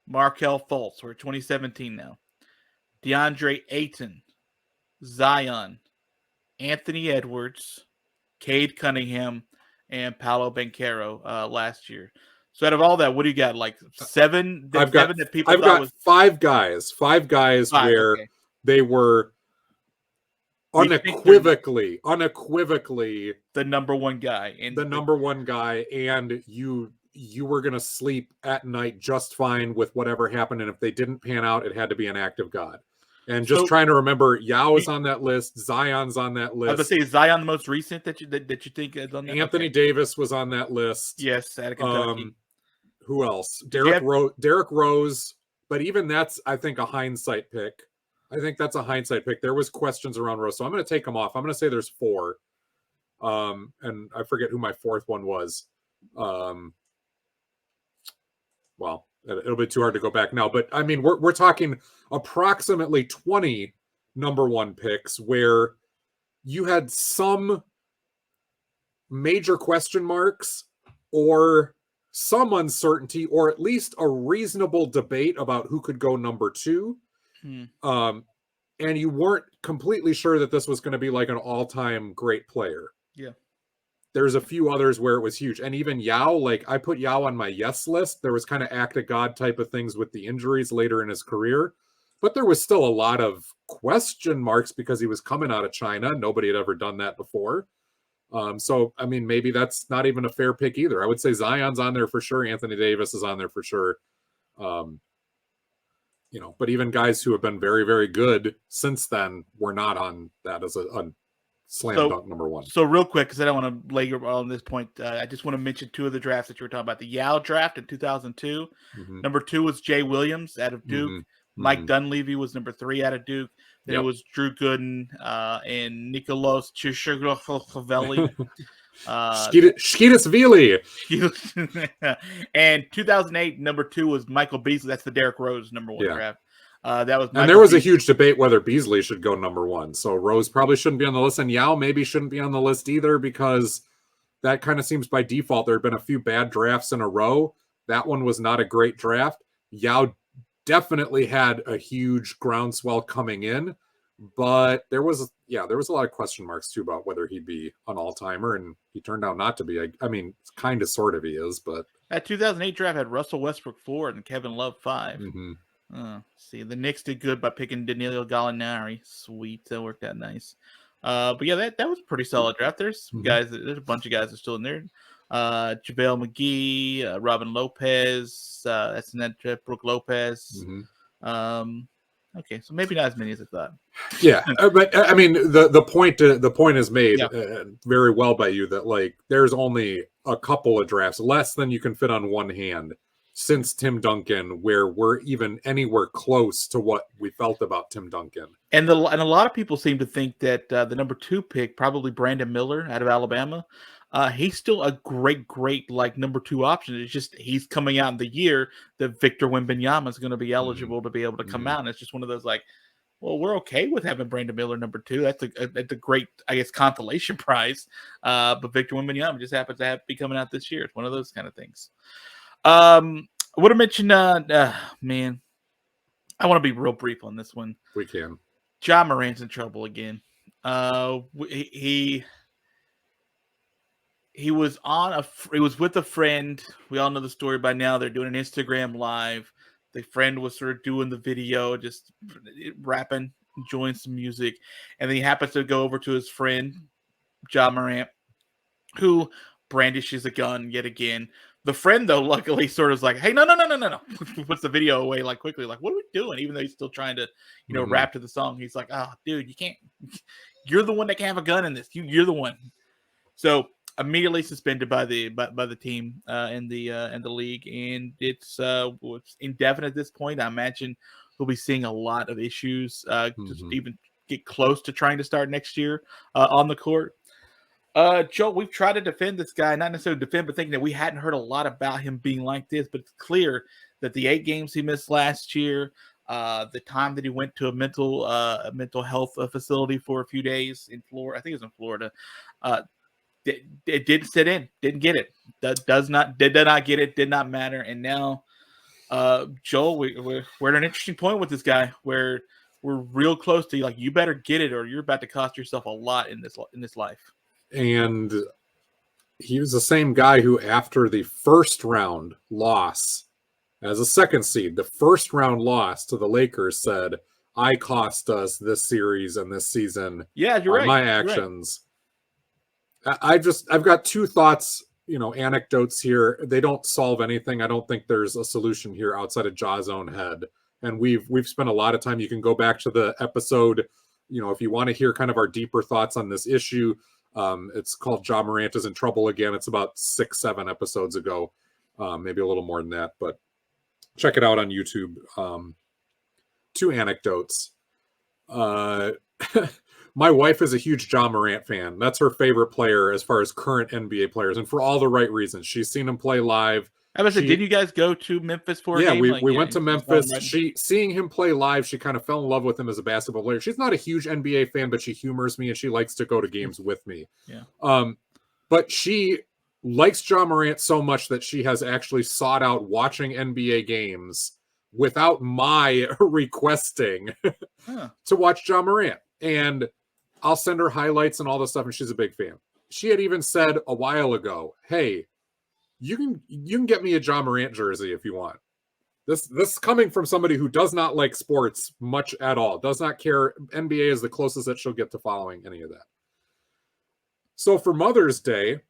Markelle Fultz. We're at 2017 now. DeAndre Ayton. Zion. Anthony Edwards. Cade Cunningham. And Paolo Banchero last year. So out of all that, what do you got? Like seven? I've got 5 guys. 5 guys where they were unequivocally the number one guy. And you were going to sleep at night just fine with whatever happened. And if they didn't pan out, it had to be an act of God. And just trying to remember, Yao is on that list. Zion's on that list. I was going to say, is Zion the most recent that you think is on that? Anthony Davis was on that list. Yes, out of Kentucky. Who else? Derrick Rose. But even that's, I think, a hindsight pick. There was questions around Rose. So I'm going to take them off. I'm going to say there's 4. And I forget who my 4th one was. Well, it'll be too hard to go back now. But, I mean, we're talking approximately 20 number one picks where you had some major question marks or some uncertainty or at least a reasonable debate about who could go number 2. And you weren't completely sure that this was going to be like an all-time great player. Yeah. There's a few others where it was huge. And even Yao, like I put Yao on my yes list. There was kind of act of God type of things with the injuries later in his career. But there was still a lot of question marks because he was coming out of China. Nobody had ever done that before. So, I mean, maybe that's not even a fair pick either. I would say Zion's on there for sure. Anthony Davis is on there for sure. But even guys who have been very, very good since then were not on that as a slam dunk number 1. So real quick, because I don't want to linger on this point, I just want to mention 2 of the drafts that you were talking about. The Yao draft in 2002. Mm-hmm. Number 2 was Jay Williams out of Duke. Mm-hmm. Mike Dunleavy was number 3 out of Duke. Then it was Drew Gooden and Nicolas Chichagloveli. Shkidisvili. And 2008, number 2 was Michael Beasley. That's the Derrick Rose number 1 draft. That was and there was a huge debate whether Beasley should go number 1. So Rose probably shouldn't be on the list, and Yao maybe shouldn't be on the list either because that kind of seems by default. There have been a few bad drafts in a row. That one was not a great draft. Yao definitely had a huge groundswell coming in, but there was a lot of question marks too about whether he'd be an all-timer, and he turned out not to be. I mean, kind of sort of he is, but that 2008 draft had Russell Westbrook 4 and Kevin Love 5. Mm-hmm. See, the Knicks did good by picking Danilo Gallinari. Sweet, that worked out nice. But yeah, that was a pretty solid draft. There's some guys. There's a bunch of guys that are still in there. JaVale McGee, Robin Lopez, that's net Brooke Lopez. Mm-hmm. Okay, so maybe not as many as I thought. Yeah, but I mean the point is made very well by you that like there's only a couple of drafts, less than you can fit on one hand, since Tim Duncan, where we're even anywhere close to what we felt about Tim Duncan. And a lot of people seem to think that the number 2 pick, probably Brandon Miller out of Alabama, he's still a great like number 2 option. It's just he's coming out in the year that Victor Wembanyama is going to be eligible to be able to come out. And it's just one of those like, well, we're okay with having Brandon Miller number 2. That's a great, I guess, consolation prize. But Victor Wembanyama just happens to be coming out this year. It's one of those kind of things. I would have mentioned, man, I want to be real brief on this one. We can. Ja Morant's in trouble again. He was he was with a friend. We all know the story by now. They're doing an Instagram live. The friend was sort of doing the video, just rapping, enjoying some music. And then he happens to go over to his friend, Ja Morant, who brandishes a gun yet again. The friend, though, luckily sort of is like, hey, no. Puts the video away like quickly. Like, what are we doing? Even though he's still trying to, rap to the song. He's like, oh, dude, you can't. You're the one that can have a gun in this. You're the one. So immediately suspended by the team and the league, and it's indefinite at this point. I imagine we'll be seeing a lot of issues just even get close to trying to start next year on the court. Joe, we've tried to defend this guy, not necessarily defend, but thinking that we hadn't heard a lot about him being like this. But it's clear that the 8 games he missed last year, the time that he went to a mental health facility for a few days in Florida, I think it was in Florida, it didn't sit in, didn't get it. Did not get it, did not matter. And now, Joel, we're at an interesting point with this guy where we're real close to like, you better get it or you're about to cost yourself a lot in this life. And he was the same guy who, after the first round loss as a second seed, the first round loss to the Lakers, said, I cost us this series and this season. Yeah, you're right. My actions. Right. I've got 2 thoughts, anecdotes here. They don't solve anything. I don't think there's a solution here outside of Ja's own head. And we've spent a lot of time. You can go back to the episode, if you want to hear kind of our deeper thoughts on this issue. It's called Ja Morant is in Trouble Again. It's about 6-7 episodes ago, maybe a little more than that, but check it out on YouTube. 2 anecdotes. My wife is a huge Ja Morant fan. That's her favorite player as far as current NBA players, and for all the right reasons. She's seen him play live. I was did you guys go to Memphis for a game? We went to Memphis. Seeing him play live, she kind of fell in love with him as a basketball player. She's not a huge NBA fan, but she humors me and she likes to go to games with me. Yeah. But she likes Ja Morant so much that she has actually sought out watching NBA games without my requesting to watch Ja Morant. And I'll send her highlights and all this stuff, and she's a big fan. She had even said a while ago, hey, you can get me a Ja Morant jersey if you want. This coming from somebody who does not like sports much at all, does not care. NBA is the closest that she'll get to following any of that. So for Mother's Day, it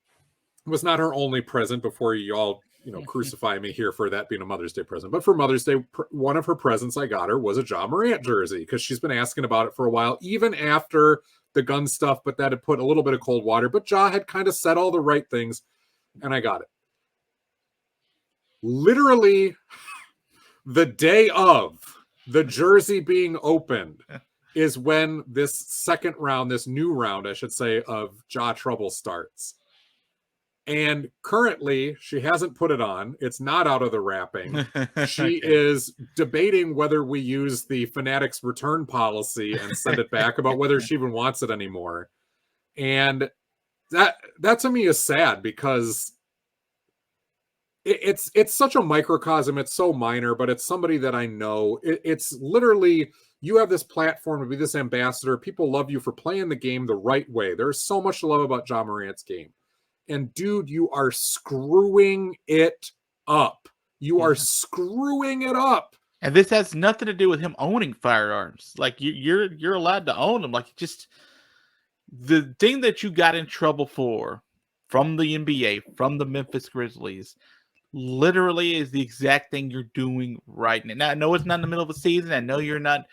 was not her only present before you all, crucify me here for that being a Mother's Day present. But for Mother's Day, one of her presents I got her was a Ja Morant jersey because she's been asking about it for a while, even after the gun stuff, but that had put a little bit of cold water. But Ja had kind of said all the right things, and I got it. Literally the day of the jersey being opened is when this new round, I should say, of Ja trouble starts. And currently, she hasn't put it on. It's not out of the wrapping. She is debating whether we use the Fanatics return policy and send it back, about whether she even wants it anymore. And that to me is sad because it's such a microcosm. It's so minor, but it's somebody that I know. It's literally, you have this platform to be this ambassador. People love you for playing the game the right way. There's so much to love about Ja Morant's game. And dude, you are screwing it up. You are screwing it up. And this has nothing to do with him owning firearms. Like you're allowed to own them. Like just the thing that you got in trouble for from the NBA, from the Memphis Grizzlies, literally is the exact thing you're doing right now. Now, I know it's not in the middle of the season. I know you're not,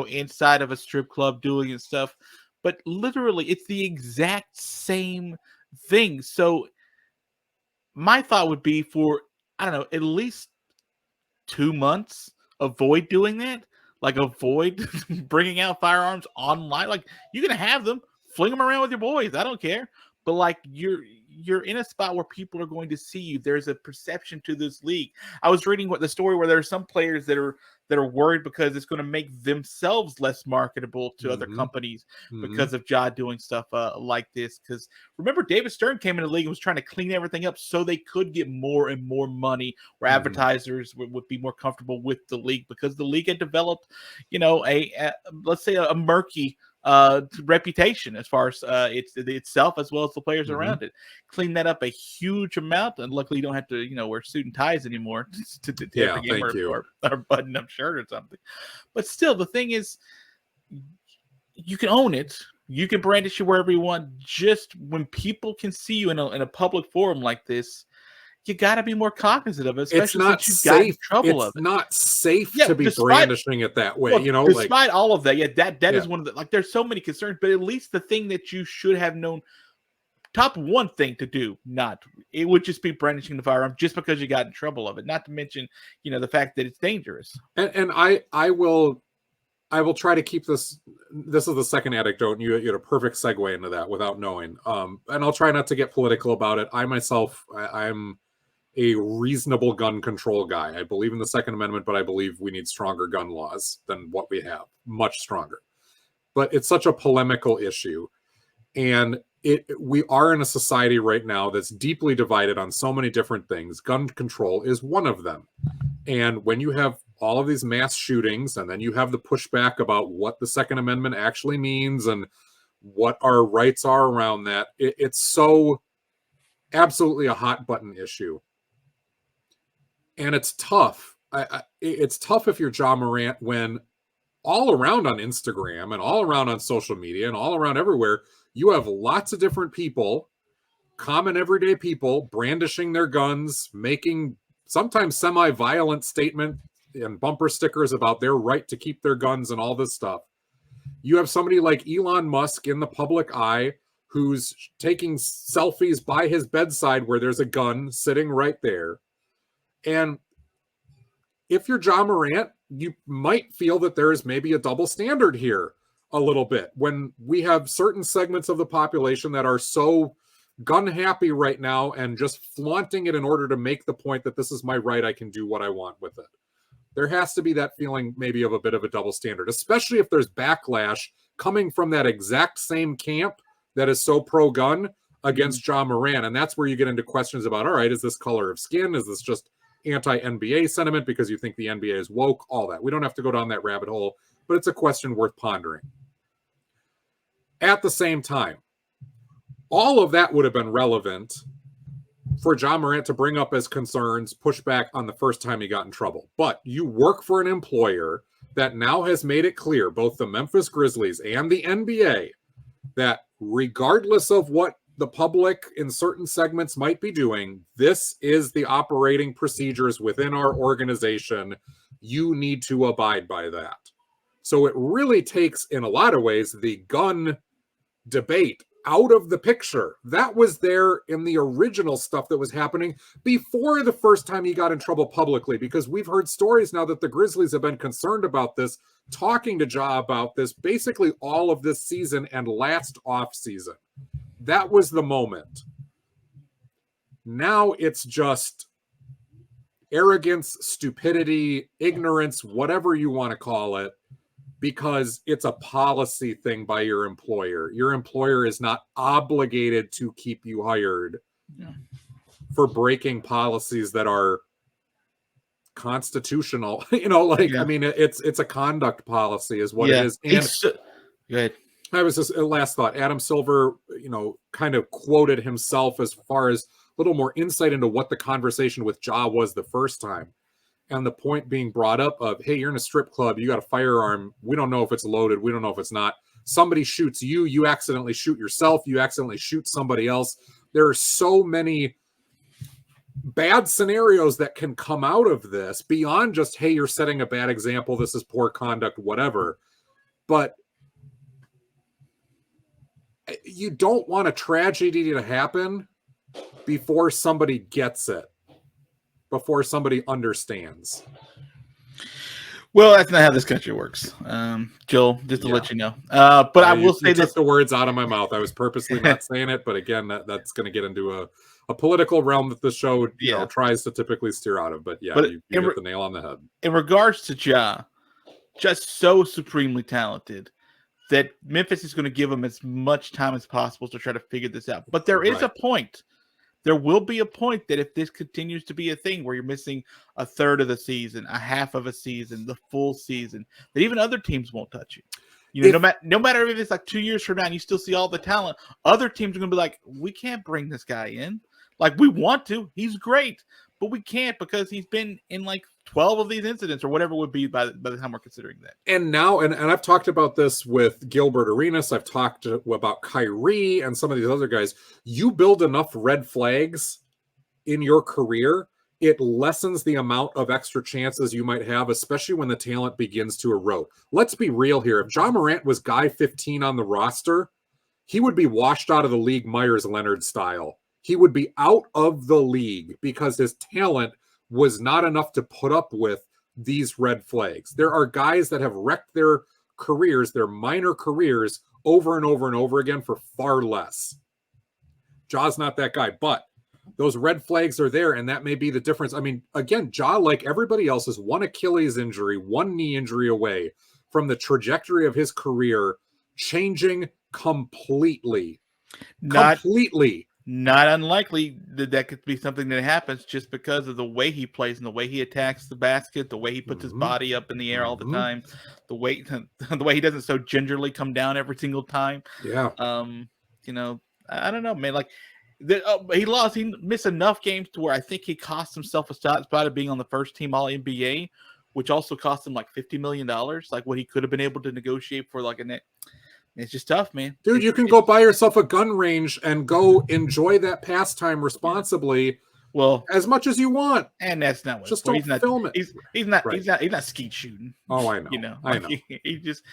inside of a strip club doing and stuff, but literally it's the exact same thing. So my thought would be for, I don't know, at least 2 months, avoid doing that. Like avoid bringing out firearms online. Like you can have them, fling them around with your boys. I don't care. But like you're in a spot where people are going to see you. There's a perception to this league. I was reading the story where there are some players that are worried because it's going to make themselves less marketable to other companies because of Ja doing stuff like this. Because remember, David Stern came in the league and was trying to clean everything up so they could get more and more money, where advertisers would be more comfortable with the league, because the league had developed, let's say a murky reputation as far as itself, as well as the players around it. Clean that up a huge amount, and luckily you don't have to wear suit and ties anymore to every game, or button up shirt or something. But still, the thing is, you can own it. You can brandish it wherever you want. Just when people can see you in a public forum like this, you got to be more cognizant of it, especially since you've got in trouble of it. It's not safe to be brandishing it that way. Despite all of that, that is one of the, there's so many concerns, but at least the thing that you should have known, top one thing to do, it would just be brandishing the firearm just because you got in trouble of it. Not to mention, the fact that it's dangerous. And I will try to keep this. This is the second anecdote, and you had a perfect segue into that without knowing. And I'll try not to get political about it. I myself, I'm a reasonable gun control guy. I believe in the Second Amendment, but I believe we need stronger gun laws than what we have, much stronger. But it's such a polemical issue. And we are in a society right now that's deeply divided on so many different things. Gun control is one of them. And when you have all of these mass shootings, and then you have the pushback about what the Second Amendment actually means and what our rights are around that, it's so absolutely a hot button issue. And it's tough. It's tough if you're Ja Morant, when all around on Instagram and all around on social media and all around everywhere, you have lots of different people, common everyday people, brandishing their guns, making sometimes semi-violent statements and bumper stickers about their right to keep their guns and all this stuff. You have somebody like Elon Musk in the public eye who's taking selfies by his bedside where there's a gun sitting right there. And if you're Ja Morant, you might feel that there is maybe a double standard here a little bit, when we have certain segments of the population that are so gun happy right now and just flaunting it in order to make the point that this is my right, I can do what I want with it. There has to be that feeling maybe of a bit of a double standard, especially if there's backlash coming from that exact same camp that is so pro-gun against Ja Morant. And that's where you get into questions about, all right, is this color of skin? Is this just anti-NBA sentiment because you think the NBA is woke? All that. We don't have to go down that rabbit hole, but it's a question worth pondering. At the same time, all of that would have been relevant for Ja Morant to bring up as concerns, push back on the first time he got in trouble. But you work for an employer that now has made it clear, both the Memphis Grizzlies and the NBA, that regardless of what the public in certain segments might be doing, this is the operating procedures within our organization. You need to abide by that. So it really takes, in a lot of ways, the gun debate out of the picture. That was there in the original stuff that was happening before the first time he got in trouble publicly, because we've heard stories now that the Grizzlies have been concerned about this, talking to Ja about this basically all of this season and last off season. That was the moment. Now it's just arrogance, stupidity, ignorance, whatever you want to call it, because it's a policy thing by your employer. Your employer is not obligated to keep you hired for breaking policies that are constitutional. I mean, it's a conduct policy is what it is. And go ahead. I was just last thought. Adam Silver, kind of quoted himself as far as a little more insight into what the conversation with Ja was the first time. And the point being brought up of, hey, you're in a strip club, you got a firearm, we don't know if it's loaded, we don't know if it's not. Somebody shoots you, you accidentally shoot yourself, you accidentally shoot somebody else. There are so many bad scenarios that can come out of this beyond just, hey, you're setting a bad example, this is poor conduct, whatever. But you don't want a tragedy to happen before somebody gets it, before somebody understands. Well, that's not how this country works, Joel. Just to let you know. But I will say you this: took the words out of my mouth. I was purposely not saying it, but again, that's going to get into a political realm that the show tries to typically steer out of. But yeah, you hit the nail on the head. In regards to Ja, just so supremely talented that Memphis is going to give him as much time as possible to try to figure this out. But there is a point. There will be a point that if this continues to be a thing where you're missing a third of the season, a half of a season, the full season, that even other teams won't touch you. You know, no matter if it's like 2 years from now and you still see all the talent, other teams are going to be like, we can't bring this guy in. Like, we want to. He's great, but we can't because he's been in like 12 of these incidents or whatever it would be by the time we're considering that. And now, and I've talked about this with Gilbert Arenas. I've talked about Kyrie and some of these other guys. You build enough red flags in your career, it lessens the amount of extra chances you might have, especially when the talent begins to erode. Let's be real here. If Ja Morant was guy 15 on the roster, he would be washed out of the league Myers-Leonard style. He would be out of the league because his talent was not enough to put up with these red flags. There are guys that have wrecked their careers, their minor careers, over and over and over again for far less. Ja's not that guy, but those red flags are there, and that may be the difference. I mean, again, Ja, like everybody else, is one Achilles injury, one knee injury away from the trajectory of his career changing completely. Not unlikely that could be something that happens just because of the way he plays and the way he attacks the basket, the way he puts his body up in the air all the time, the way he doesn't so gingerly come down every single time. Yeah. You know, I don't know, man. Like he missed enough games to where I think he cost himself a spot of being on the first team All NBA, which also cost him like $50 million, like what he could have been able to negotiate for like a net. It's just tough, man. Dude, you can go buy yourself a gun range and go enjoy that pastime responsibly. Well, as much as you want, and that's not what. Just don't film it. He's not skeet shooting. Oh, I know. You know, I know. He just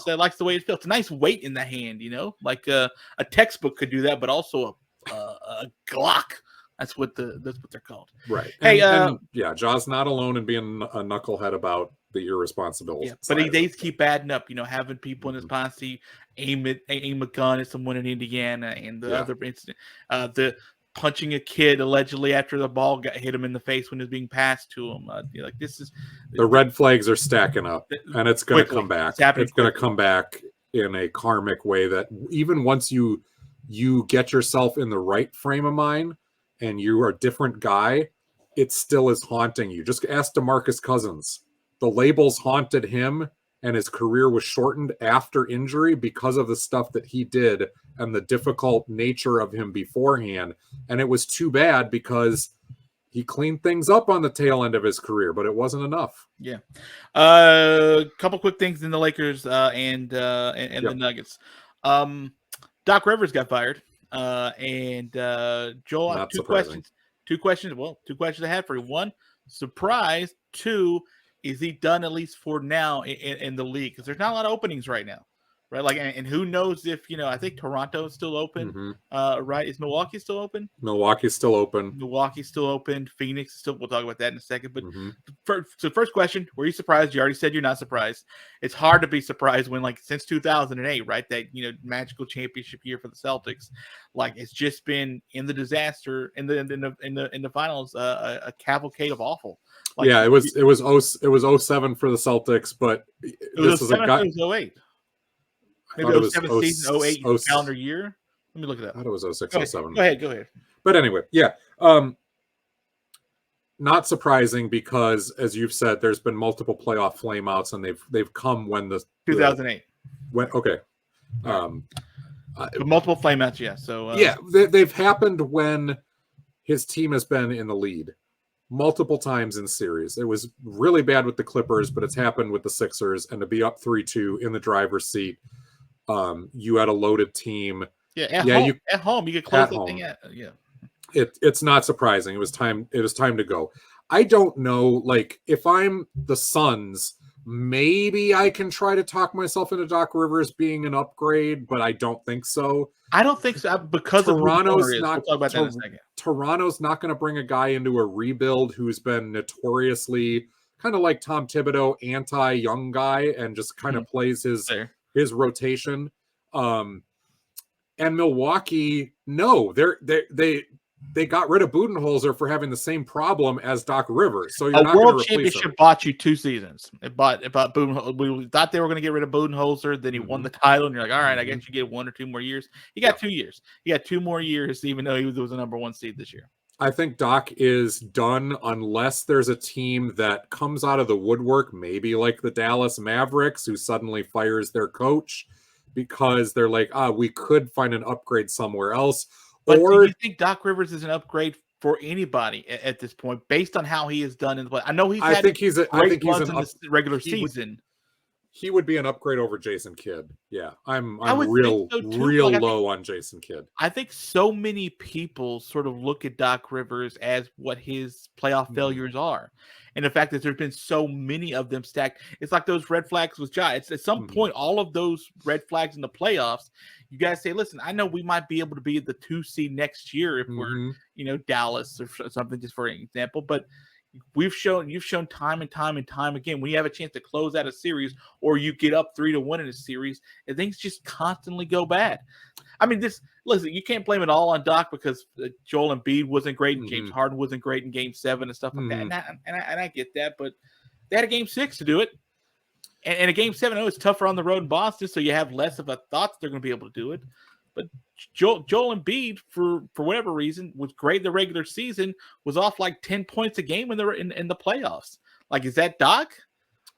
likes the way it feels. It's a nice weight in the hand. You know, like a textbook could do that, but also a Glock. That's what they're called. Right. And Ja's not alone in being a knucklehead about the irresponsible. Yeah, but they keep adding up. You know, having people in his posse aim a gun at someone in Indiana, and the other incident, the punching a kid allegedly after the ball hit him in the face when it was being passed to him. Like this is the red flags are stacking up, and it's going to come back. It's going to come back in a karmic way that even once you get yourself in the right frame of mind and you are a different guy, it still is haunting you. Just ask DeMarcus Cousins. The labels haunted him, and his career was shortened after injury because of the stuff that he did and the difficult nature of him beforehand. And it was too bad because he cleaned things up on the tail end of his career, but it wasn't enough. Yeah. A couple quick things in the Lakers and the Nuggets. Doc Rivers got fired. And Joel, Not two surprising. questions. Well, two questions I had for you. One, surprise. Two, is he done at least for now in the league? Because there's not a lot of openings right now, right? Like, and who knows if I think Toronto is still open, right? Is Milwaukee still open? Milwaukee's still open. Milwaukee's still open. Phoenix is still. We'll talk about that in a second. But first question: were you surprised? You already said you're not surprised. It's hard to be surprised when, like, since 2008, right? That magical championship year for the Celtics, like it's just been in the disaster in the finals, a cavalcade of awful. Like, yeah, it was 07 for the Celtics, but this is a guy. It was 08. Maybe it was 07 season, 08 calendar year. Let me look at that. I thought it was 06, 07. Go ahead. But anyway, yeah. Not surprising because, as you've said, there's been multiple playoff flameouts, and they've come when the 2008. Multiple flameouts, yeah. So they've happened when his team has been in the lead multiple times in series. It was really bad with the Clippers, but it's happened with the Sixers, and to be up 3-2 in the driver's seat, you had a loaded team. At home you could close the thing out. Yeah. It's not surprising. It was time to go. I don't know, like, if I'm the Suns, maybe I can try to talk myself into Doc Rivers being an upgrade, but I don't think so. I don't think so because Toronto's not. We'll talk about that in a second. Toronto's not going to bring a guy into a rebuild who's been notoriously kind of like Tom Thibodeau, anti-young guy, and just kind of plays his rotation. And Milwaukee, no, they got rid of Budenholzer for having the same problem as Doc Rivers. So you're not going to replace him. World Championship bought you 2 seasons. It bought Budenholzer. We thought they were going to get rid of Budenholzer. Then he won the title, and you're like, all right, I guess you get 1 or 2 more years. He got 2 years. He got 2 more years, even though he was the number 1 seed this year. I think Doc is done unless there's a team that comes out of the woodwork, maybe like the Dallas Mavericks, who suddenly fires their coach because they're like, we could find an upgrade somewhere else. But do you think Doc Rivers is an upgrade for anybody at this point, based on how he has done in the play? I know I think he's in the regular season. He would be an upgrade over Jason Kidd. Yeah, I'm real low on Jason Kidd. I think so many people sort of look at Doc Rivers as what his playoff failures are. And the fact that there's been so many of them stacked, it's like those red flags with Ja. It's at some point, all of those red flags in the playoffs, you guys say, listen, I know we might be able to be the 2 seed next year if we're, Dallas or something, just for an example. But you've shown time and time and time again, when you have a chance to close out a series or you get up 3-1 in a series, and things just constantly go bad. I mean, listen, you can't blame it all on Doc because Joel Embiid wasn't great and James Harden wasn't great in Game 7 and stuff like that. And I get that, but they had a Game 6 to do it. And a Game 7, I know it's tougher on the road in Boston, so you have less of a thought they're going to be able to do it. But Joel Embiid, for whatever reason, was great in the regular season, was off like 10 points a game in the playoffs. Like, is that Doc?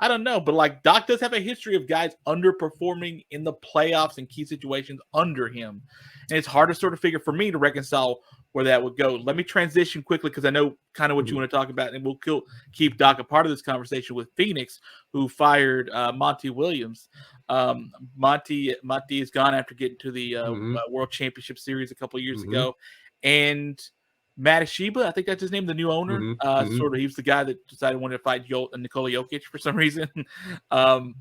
I don't know, but like Doc does have a history of guys underperforming in the playoffs and key situations under him. And it's hard to sort of figure for me to reconcile where that would go. Let me transition quickly because I know kind of what you want to talk about, and we'll keep Doc a part of this conversation with Phoenix, who fired Monty Williams. Monty is gone after getting to the World Championship Series a couple of years ago. And Matasheba, I think that's his name, the new owner. Sort of, he was the guy that decided he wanted to fight Nikola Jokic for some reason. I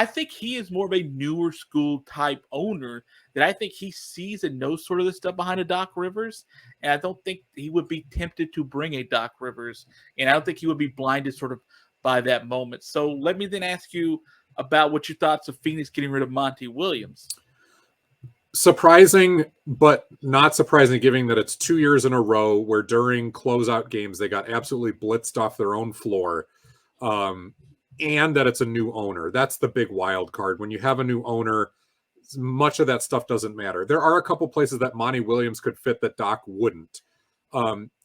think he is more of a newer school type owner that I think he sees and knows sort of the stuff behind a Doc Rivers. And I don't think he would be tempted to bring a Doc Rivers. And I don't think he would be blinded sort of by that moment. So let me then ask you about what your thoughts of Phoenix getting rid of Monty Williams. Surprising, but not surprising, given that it's 2 years in a row where during closeout games they got absolutely blitzed off their own floor, and that it's a new owner. That's the big wild card. When you have a new owner, much of that stuff doesn't matter. There are a couple places that Monty Williams could fit that Doc wouldn't.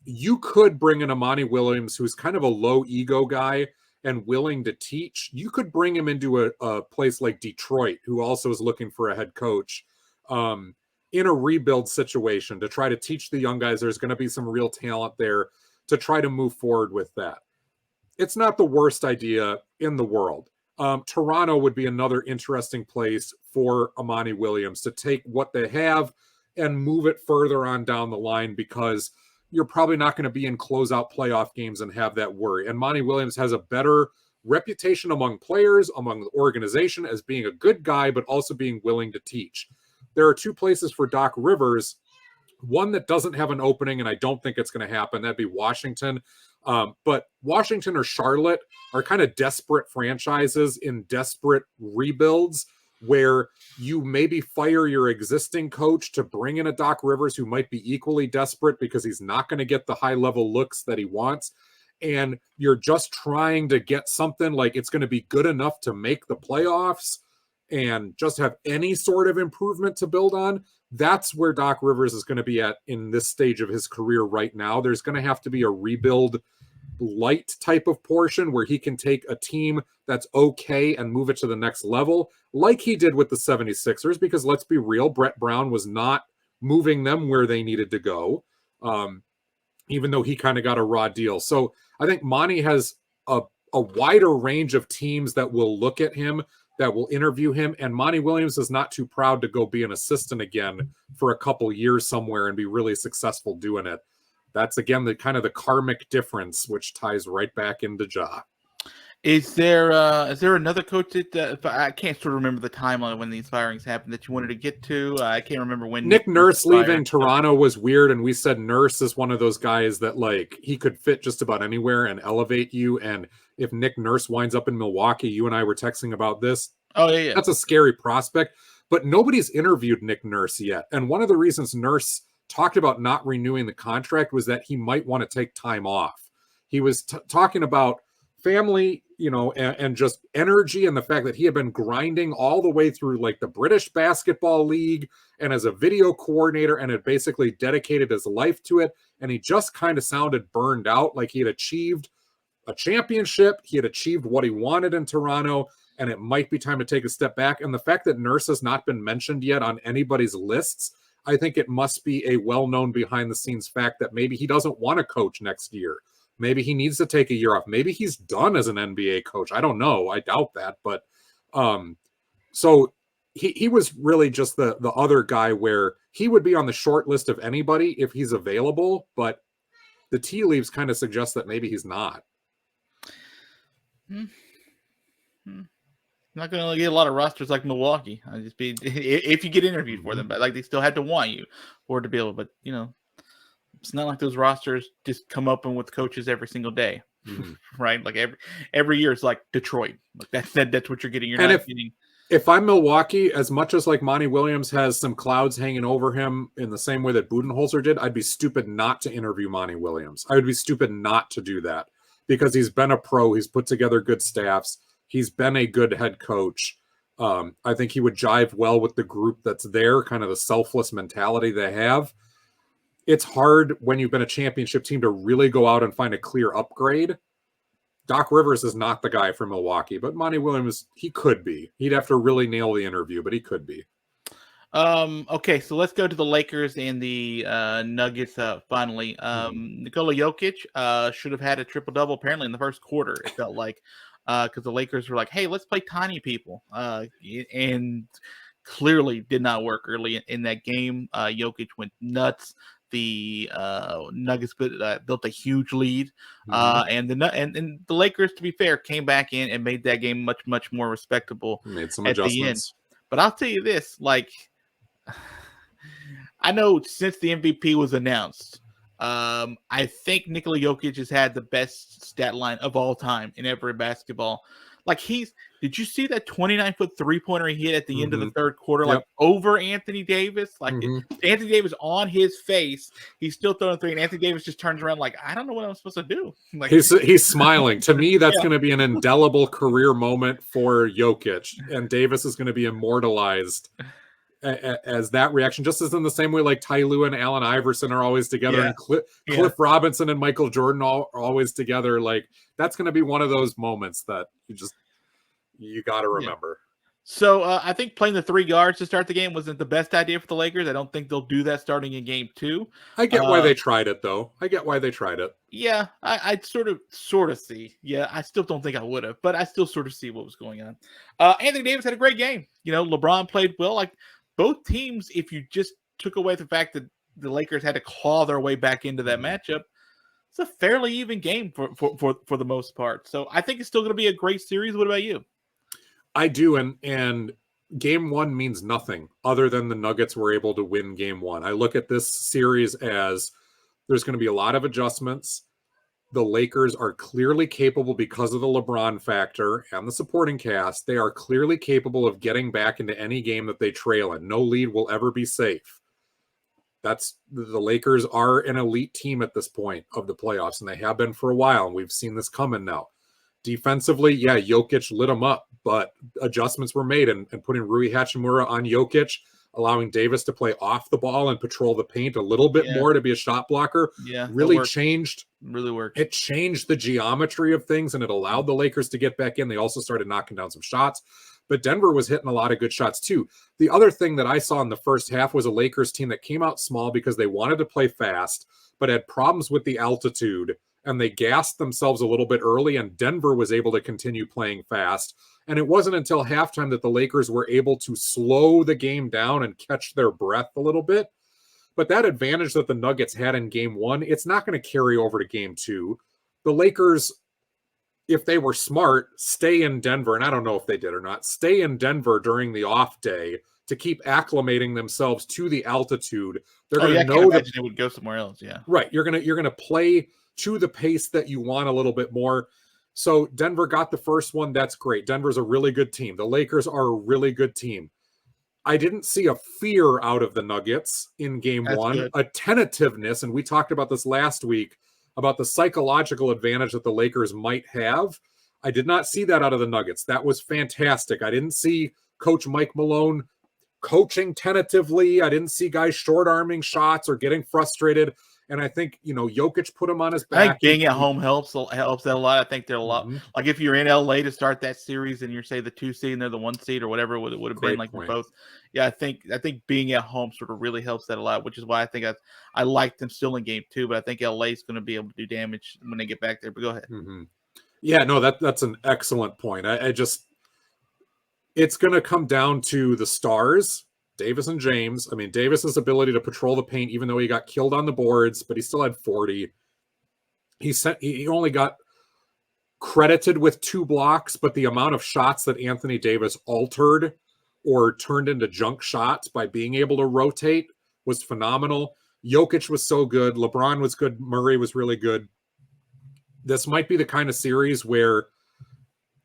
You could bring in a Monty Williams who's kind of a low ego guy and willing to teach. You could bring him into a place like Detroit, who also is looking for a head coach, in a rebuild situation to try to teach the young guys there's going to be some real talent there to try to move forward with that. It's not the worst idea in the world. Toronto would be another interesting place for Monty Williams to take what they have and move it further on down the line, because you're probably not going to be in closeout playoff games and have that worry. And Monty Williams has a better reputation among players, among the organization, as being a good guy, but also being willing to teach. There are 2 places for Doc Rivers, one that doesn't have an opening, and I don't think it's going to happen. That'd be Washington. But Washington or Charlotte are kind of desperate franchises in desperate rebuilds, where you maybe fire your existing coach to bring in a Doc Rivers who might be equally desperate because he's not going to get the high-level looks that he wants. And you're just trying to get something like it's going to be good enough to make the playoffs and just have any sort of improvement to build on. That's where Doc Rivers is going to be at in this stage of his career right now. There's going to have to be a rebuild light type of portion where he can take a team that's okay and move it to the next level, like he did with the 76ers, because let's be real, Brett Brown was not moving them where they needed to go, even though he kind of got a raw deal. So I think Monty has a wider range of teams that will look at him, that will interview him, and Monty Williams is not too proud to go be an assistant again for a couple years somewhere and be really successful doing it. That's, again, the kind of the karmic difference, which ties right back into Ja. Is there another coach that I can't sort of remember the timeline when these firings happened that you wanted to get to? I can't remember when Nick Nurse leaving fired. Toronto was weird, and we said Nurse is one of those guys that like he could fit just about anywhere and elevate you. And if Nick Nurse winds up in Milwaukee, you and I were texting about this. Oh yeah. That's a scary prospect. But nobody's interviewed Nick Nurse yet. And one of the reasons Nurse talked about not renewing the contract was that he might want to take time off. He was talking about family, and just energy, and the fact that he had been grinding all the way through like the British Basketball League and as a video coordinator, and had basically dedicated his life to it. And he just kind of sounded burned out, like he had achieved a championship. He had achieved what he wanted in Toronto, and it might be time to take a step back. And the fact that Nurse has not been mentioned yet on anybody's lists, I think it must be a well-known behind-the-scenes fact that maybe he doesn't want to coach next year. Maybe he needs to take a year off. Maybe he's done as an NBA coach. I don't know. I doubt that. But so he was really just the other guy where he would be on the short list of anybody if he's available. But the tea leaves kind of suggest that maybe he's not. Not going to get a lot of rosters like Milwaukee. I just be if you get interviewed for them, but like they still had to want you or to be able. But it's not like those rosters just come up and with coaches every single day, right? Like every year it's like Detroit. Like that's what you're getting. You're not getting. If I'm Milwaukee, as much as like Monty Williams has some clouds hanging over him in the same way that Budenholzer did, I'd be stupid not to interview Monty Williams. I would be stupid not to do that because he's been a pro. He's put together good staffs. He's been a good head coach. I think he would jive well with the group that's there, kind of the selfless mentality they have. It's hard when you've been a championship team to really go out and find a clear upgrade. Doc Rivers is not the guy for Milwaukee, but Monty Williams, he could be. He'd have to really nail the interview, but he could be. Okay, so let's go to the Lakers and the Nuggets finally. Nikola Jokic should have had a triple-double apparently in the first quarter, it felt like, because the Lakers were like, hey, let's play tiny people, and clearly did not work early in that game. Jokic went nuts. The Nuggets built a huge lead, and the Lakers, to be fair, came back in and made that game much, much more respectable. Made some at adjustments. The end. But I'll tell you this, like, I know since the MVP was announced, I think Nikola Jokic has had the best stat line of all time in every basketball. Like did you see that 29-foot three-pointer he hit at the end of the third quarter, like over Anthony Davis? Like Anthony Davis on his face, he's still throwing a three, and Anthony Davis just turns around like, I don't know what I'm supposed to do. Like he's smiling. To me, that's going to be an indelible career moment for Jokic, and Davis is going to be immortalized as that reaction, just as in the same way like Ty Lue and Allen Iverson are always together, and Cliff Robinson and Michael Jordan are always together. Like that's going to be one of those moments that you got to remember. So I think playing the 3 guards to start the game wasn't the best idea for the Lakers. I don't think they'll do that starting in game 2. I get why they tried it, though. Yeah, I sort of see. Yeah, I still don't think I would have, but I still sort of see what was going on. Anthony Davis had a great game. LeBron played well. Like both teams, if you just took away the fact that the Lakers had to claw their way back into that matchup, it's a fairly even game for the most part. So I think it's still going to be a great series. What about you? I do, and game 1 means nothing other than the Nuggets were able to win game 1. I look at this series as there's going to be a lot of adjustments. The Lakers are clearly capable because of the LeBron factor and the supporting cast. They are clearly capable of getting back into any game that they trail in. No lead will ever be safe. The Lakers are an elite team at this point of the playoffs, and they have been for a while, and we've seen this coming now. Defensively, Jokic lit them up, but adjustments were made, and putting Rui Hachimura on Jokic, allowing Davis to play off the ball and patrol the paint a little bit more to be a shot blocker, really changed. Really worked. It changed the geometry of things, and it allowed the Lakers to get back in. They also started knocking down some shots, but Denver was hitting a lot of good shots too. The other thing that I saw in the first half was a Lakers team that came out small because they wanted to play fast, but had problems with the altitude, and they gassed themselves a little bit early, and Denver was able to continue playing fast. And it wasn't until halftime that the Lakers were able to slow the game down and catch their breath a little bit. But that advantage that the Nuggets had in game 1, it's not going to carry over to game 2. The Lakers if they were smart, stay in Denver, and I don't know if they did or not, stay in Denver during the off day to keep acclimating themselves to the altitude. They're going to know I can't imagine they would go somewhere else. Yeah. Right. You're going to play to the pace that you want a little bit more. So Denver got the first one. That's great. Denver's a really good team. The Lakers are a really good team. I didn't see a fear out of the Nuggets in game one, good. a tentativeness. And we talked about this last week about the psychological advantage that the Lakers might have. I did not see that out of the Nuggets. That was fantastic. I didn't see Coach Mike Malone coaching tentatively. I didn't see guys short-arming shots or getting frustrated. And I think, Jokic put him on his back. I think being at home helps that a lot. I think they're a lot. Like if you're in LA to start that series and you're, say, the 2 seed and they're the 1 seed or whatever it would have been, like for both. Yeah, I think being at home sort of really helps that a lot, which is why I think I like them still in game 2, but I think LA is going to be able to do damage when they get back there. But go ahead. Yeah, no, that's an excellent point. It's going to come down to the stars, Davis and James. I mean, Davis's ability to patrol the paint, even though he got killed on the boards, but he still had 40. He only got credited with 2 blocks, but the amount of shots that Anthony Davis altered or turned into junk shots by being able to rotate was phenomenal. Jokic was so good. LeBron was good. Murray was really good. This might be the kind of series where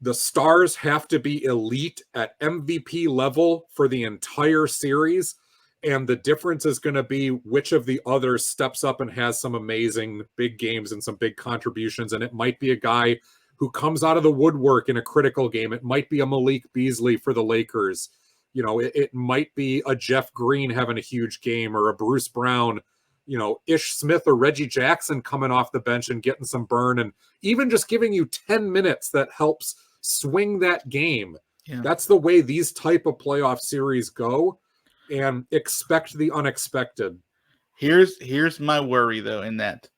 the stars have to be elite at MVP level for the entire series. And the difference is going to be which of the others steps up and has some amazing big games and some big contributions. And it might be a guy who comes out of the woodwork in a critical game. It might be a Malik Beasley for the Lakers. It might be a Jeff Green having a huge game, or a Bruce Brown, Ish Smith or Reggie Jackson coming off the bench and getting some burn, and even just giving you 10 minutes that helps swing that game. Yeah. That's the way these type of playoff series go, and expect the unexpected. Here's my worry though, in that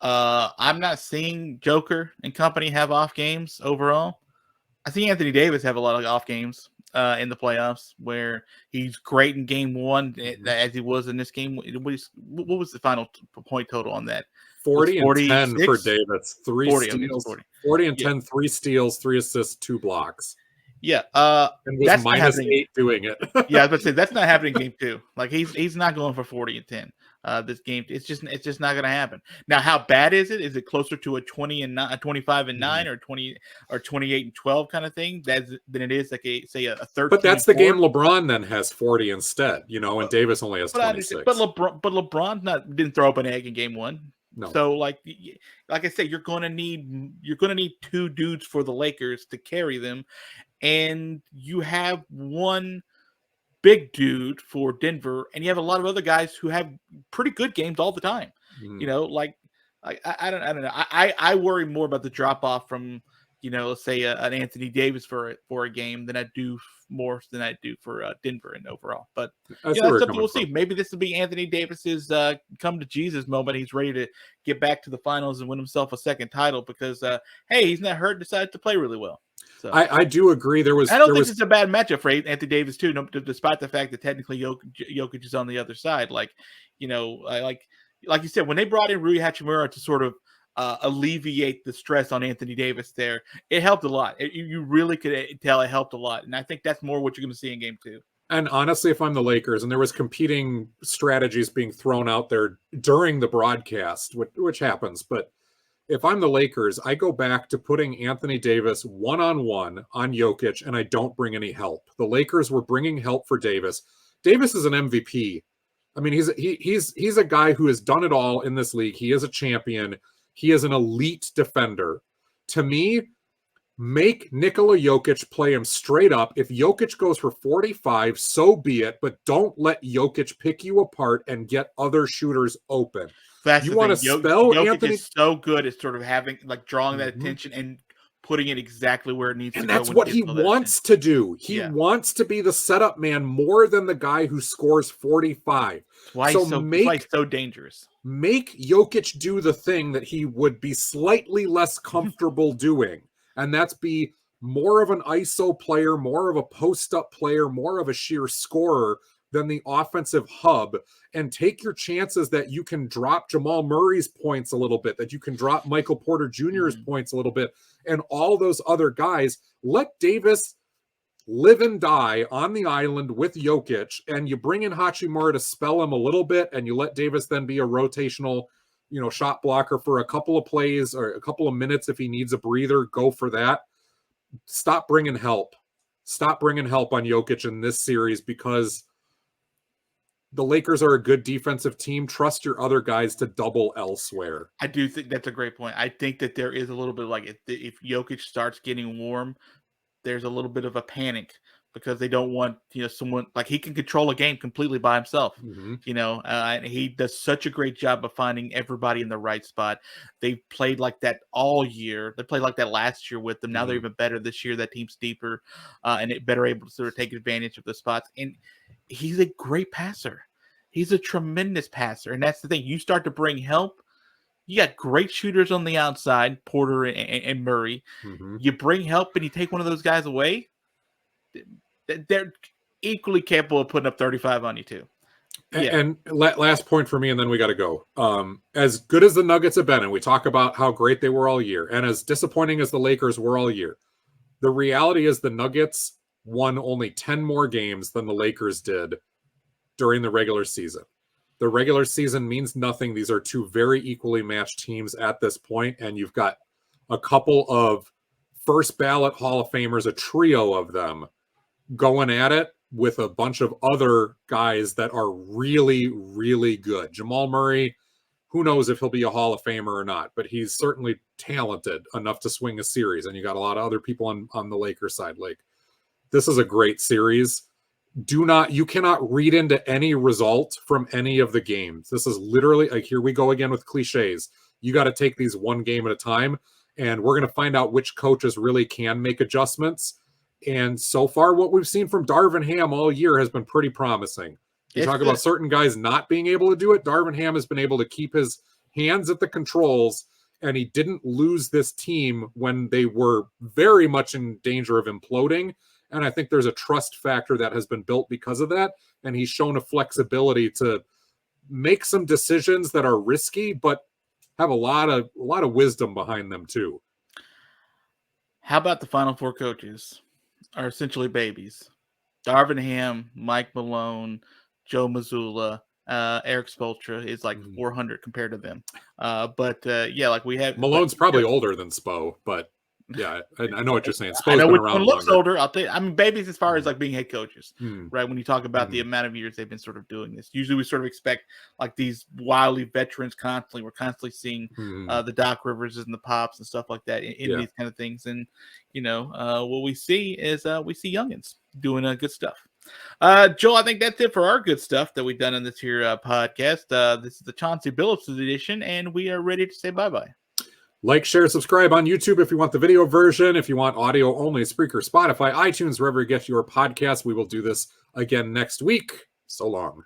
I'm not seeing Joker and company have off games overall. I see Anthony Davis have a lot of off games in the playoffs where he's great in game 1 as he was in this game. What was the final point total on that? 40 and 10 for Davis. 40 and 10, 3 steals, 3 assists, 2 blocks. Yeah. And was that's -8 doing it. Yeah, I was about to say that's not happening in game 2. Like he's not going for 40 and 10. This game, it's just not going to happen. Now, how bad is it? Is it closer to a 25 and 9 or 20 or 28 and 12 kind of thing than it is like a 13? But that's the game LeBron then has 40 instead, and Davis only has 26. But LeBron didn't throw up an egg in game 1. No. So like I said, you're going to need 2 dudes for the Lakers to carry them, and you have one big dude for Denver, and you have a lot of other guys who have pretty good games all the time. Like I don't know. I worry more about the drop off from let's say an Anthony Davis for a game than I do for Denver and overall. But that's something we'll see. Maybe this will be Anthony Davis's come to Jesus moment. He's ready to get back to the finals and win himself a second title because hey, he's not hurt and decided to play really well. So I do agree. I don't think it's a bad matchup for Anthony Davis too, despite the fact that technically Jokic is on the other side. Like you said, when they brought in Rui Hachimura to sort of alleviate the stress on Anthony Davis there, it helped a lot. You really could tell it helped a lot, and I think that's more what you're going to see in game 2. And honestly, if I'm the Lakers, and there was competing strategies being thrown out there during the broadcast, which happens, but if I'm the Lakers, I go back to putting Anthony Davis one-on-one on Jokic, and I don't bring any help. The Lakers were bringing help for Davis. Davis is an MVP. I mean, he's a guy who has done it all in this league. He is a champion. He is an elite defender. To me, make Nikola Jokic play him straight up. If Jokic goes for 45, so be it, but don't let Jokic pick you apart and get other shooters open. That's you want to spell Jokic Anthony is so good at sort of having drawing that attention and putting it exactly where it needs to go. And that's what he wants to do. He wants to be the setup man more than the guy who scores 45. Why he's so dangerous. Make Jokic do the thing that he would be slightly less comfortable doing. And that's be more of an ISO player, more of a post-up player, more of a sheer scorer. than the offensive hub, and take your chances that you can drop Jamal Murray's points a little bit, that you can drop Michael Porter Jr.'s points a little bit, and all those other guys. Let Davis live and die on the island with Jokic, and you bring in Hachimura to spell him a little bit, and you let Davis then be a rotational, shot blocker for a couple of plays or a couple of minutes. If he needs a breather, go for that. Stop bringing help. Stop bringing help on Jokic in this series, because the Lakers are a good defensive team. Trust your other guys to double elsewhere. I do think that's a great point. I think that there is a little bit like if Jokic starts getting warm, there's a little bit of a panic, because they don't want, someone like he can control a game completely by himself. And he does such a great job of finding everybody in the right spot. They've played like that all year. They played like that last year with them. Now they're even better this year. That team's deeper and better able to sort of take advantage of the spots. And he's a great passer. He's a tremendous passer. And that's the thing. You start to bring help. You got great shooters on the outside, Porter and Murray. You bring help and you take one of those guys away, they're equally capable of putting up 35 on you too. And last point for me, and then we got to go. As good as the Nuggets have been, and we talk about how great they were all year, and as disappointing as the Lakers were all year, the reality is the Nuggets won only 10 more games than the Lakers did during the regular season. The regular season means nothing. These are two very equally matched teams at this point, and you've got a couple of first ballot Hall of Famers, a trio of them, going at it with a bunch of other guys that are really, really good. Jamal Murray, who knows if he'll be a Hall of Famer or not, but he's certainly talented enough to swing a series. And you got a lot of other people on the Lakers side. Like, this is a great series. You cannot read into any result from any of the games. This is literally like, here we go again with cliches. You got to take these one game at a time, and we're going to find out which coaches really can make adjustments. And so far, what we've seen from Darvin Ham all year has been pretty promising. You talk about certain guys not being able to do it. Darvin Ham has been able to keep his hands at the controls, and he didn't lose this team when they were very much in danger of imploding. And I think there's a trust factor that has been built because of that. And he's shown a flexibility to make some decisions that are risky, but have a lot of wisdom behind them too. How about the Final Four coaches are essentially babies? Darvin Ham, Mike Malone, Joe Mazzulla, Eric Spoelstra is like 400 compared to them. Like we have Malone's probably older than Spo, but yeah, I know what you're saying. I know which one looks older. I'll tell you. I mean, babies as far as like being head coaches, right? When you talk about the amount of years they've been sort of doing this, usually we sort of expect like these wildly veterans constantly. We're constantly seeing the Doc Riverses and the Pops and stuff like that in these kind of things. And what we see is we see youngins doing good stuff. Joel, I think that's it for our good stuff that we've done in this here podcast. This is the Chauncey Billups edition, and we are ready to say bye-bye. Like, share, subscribe on YouTube if you want the video version. If you want audio only, Spreaker, Spotify, iTunes, wherever you get your podcasts. We will do this again next week. So long.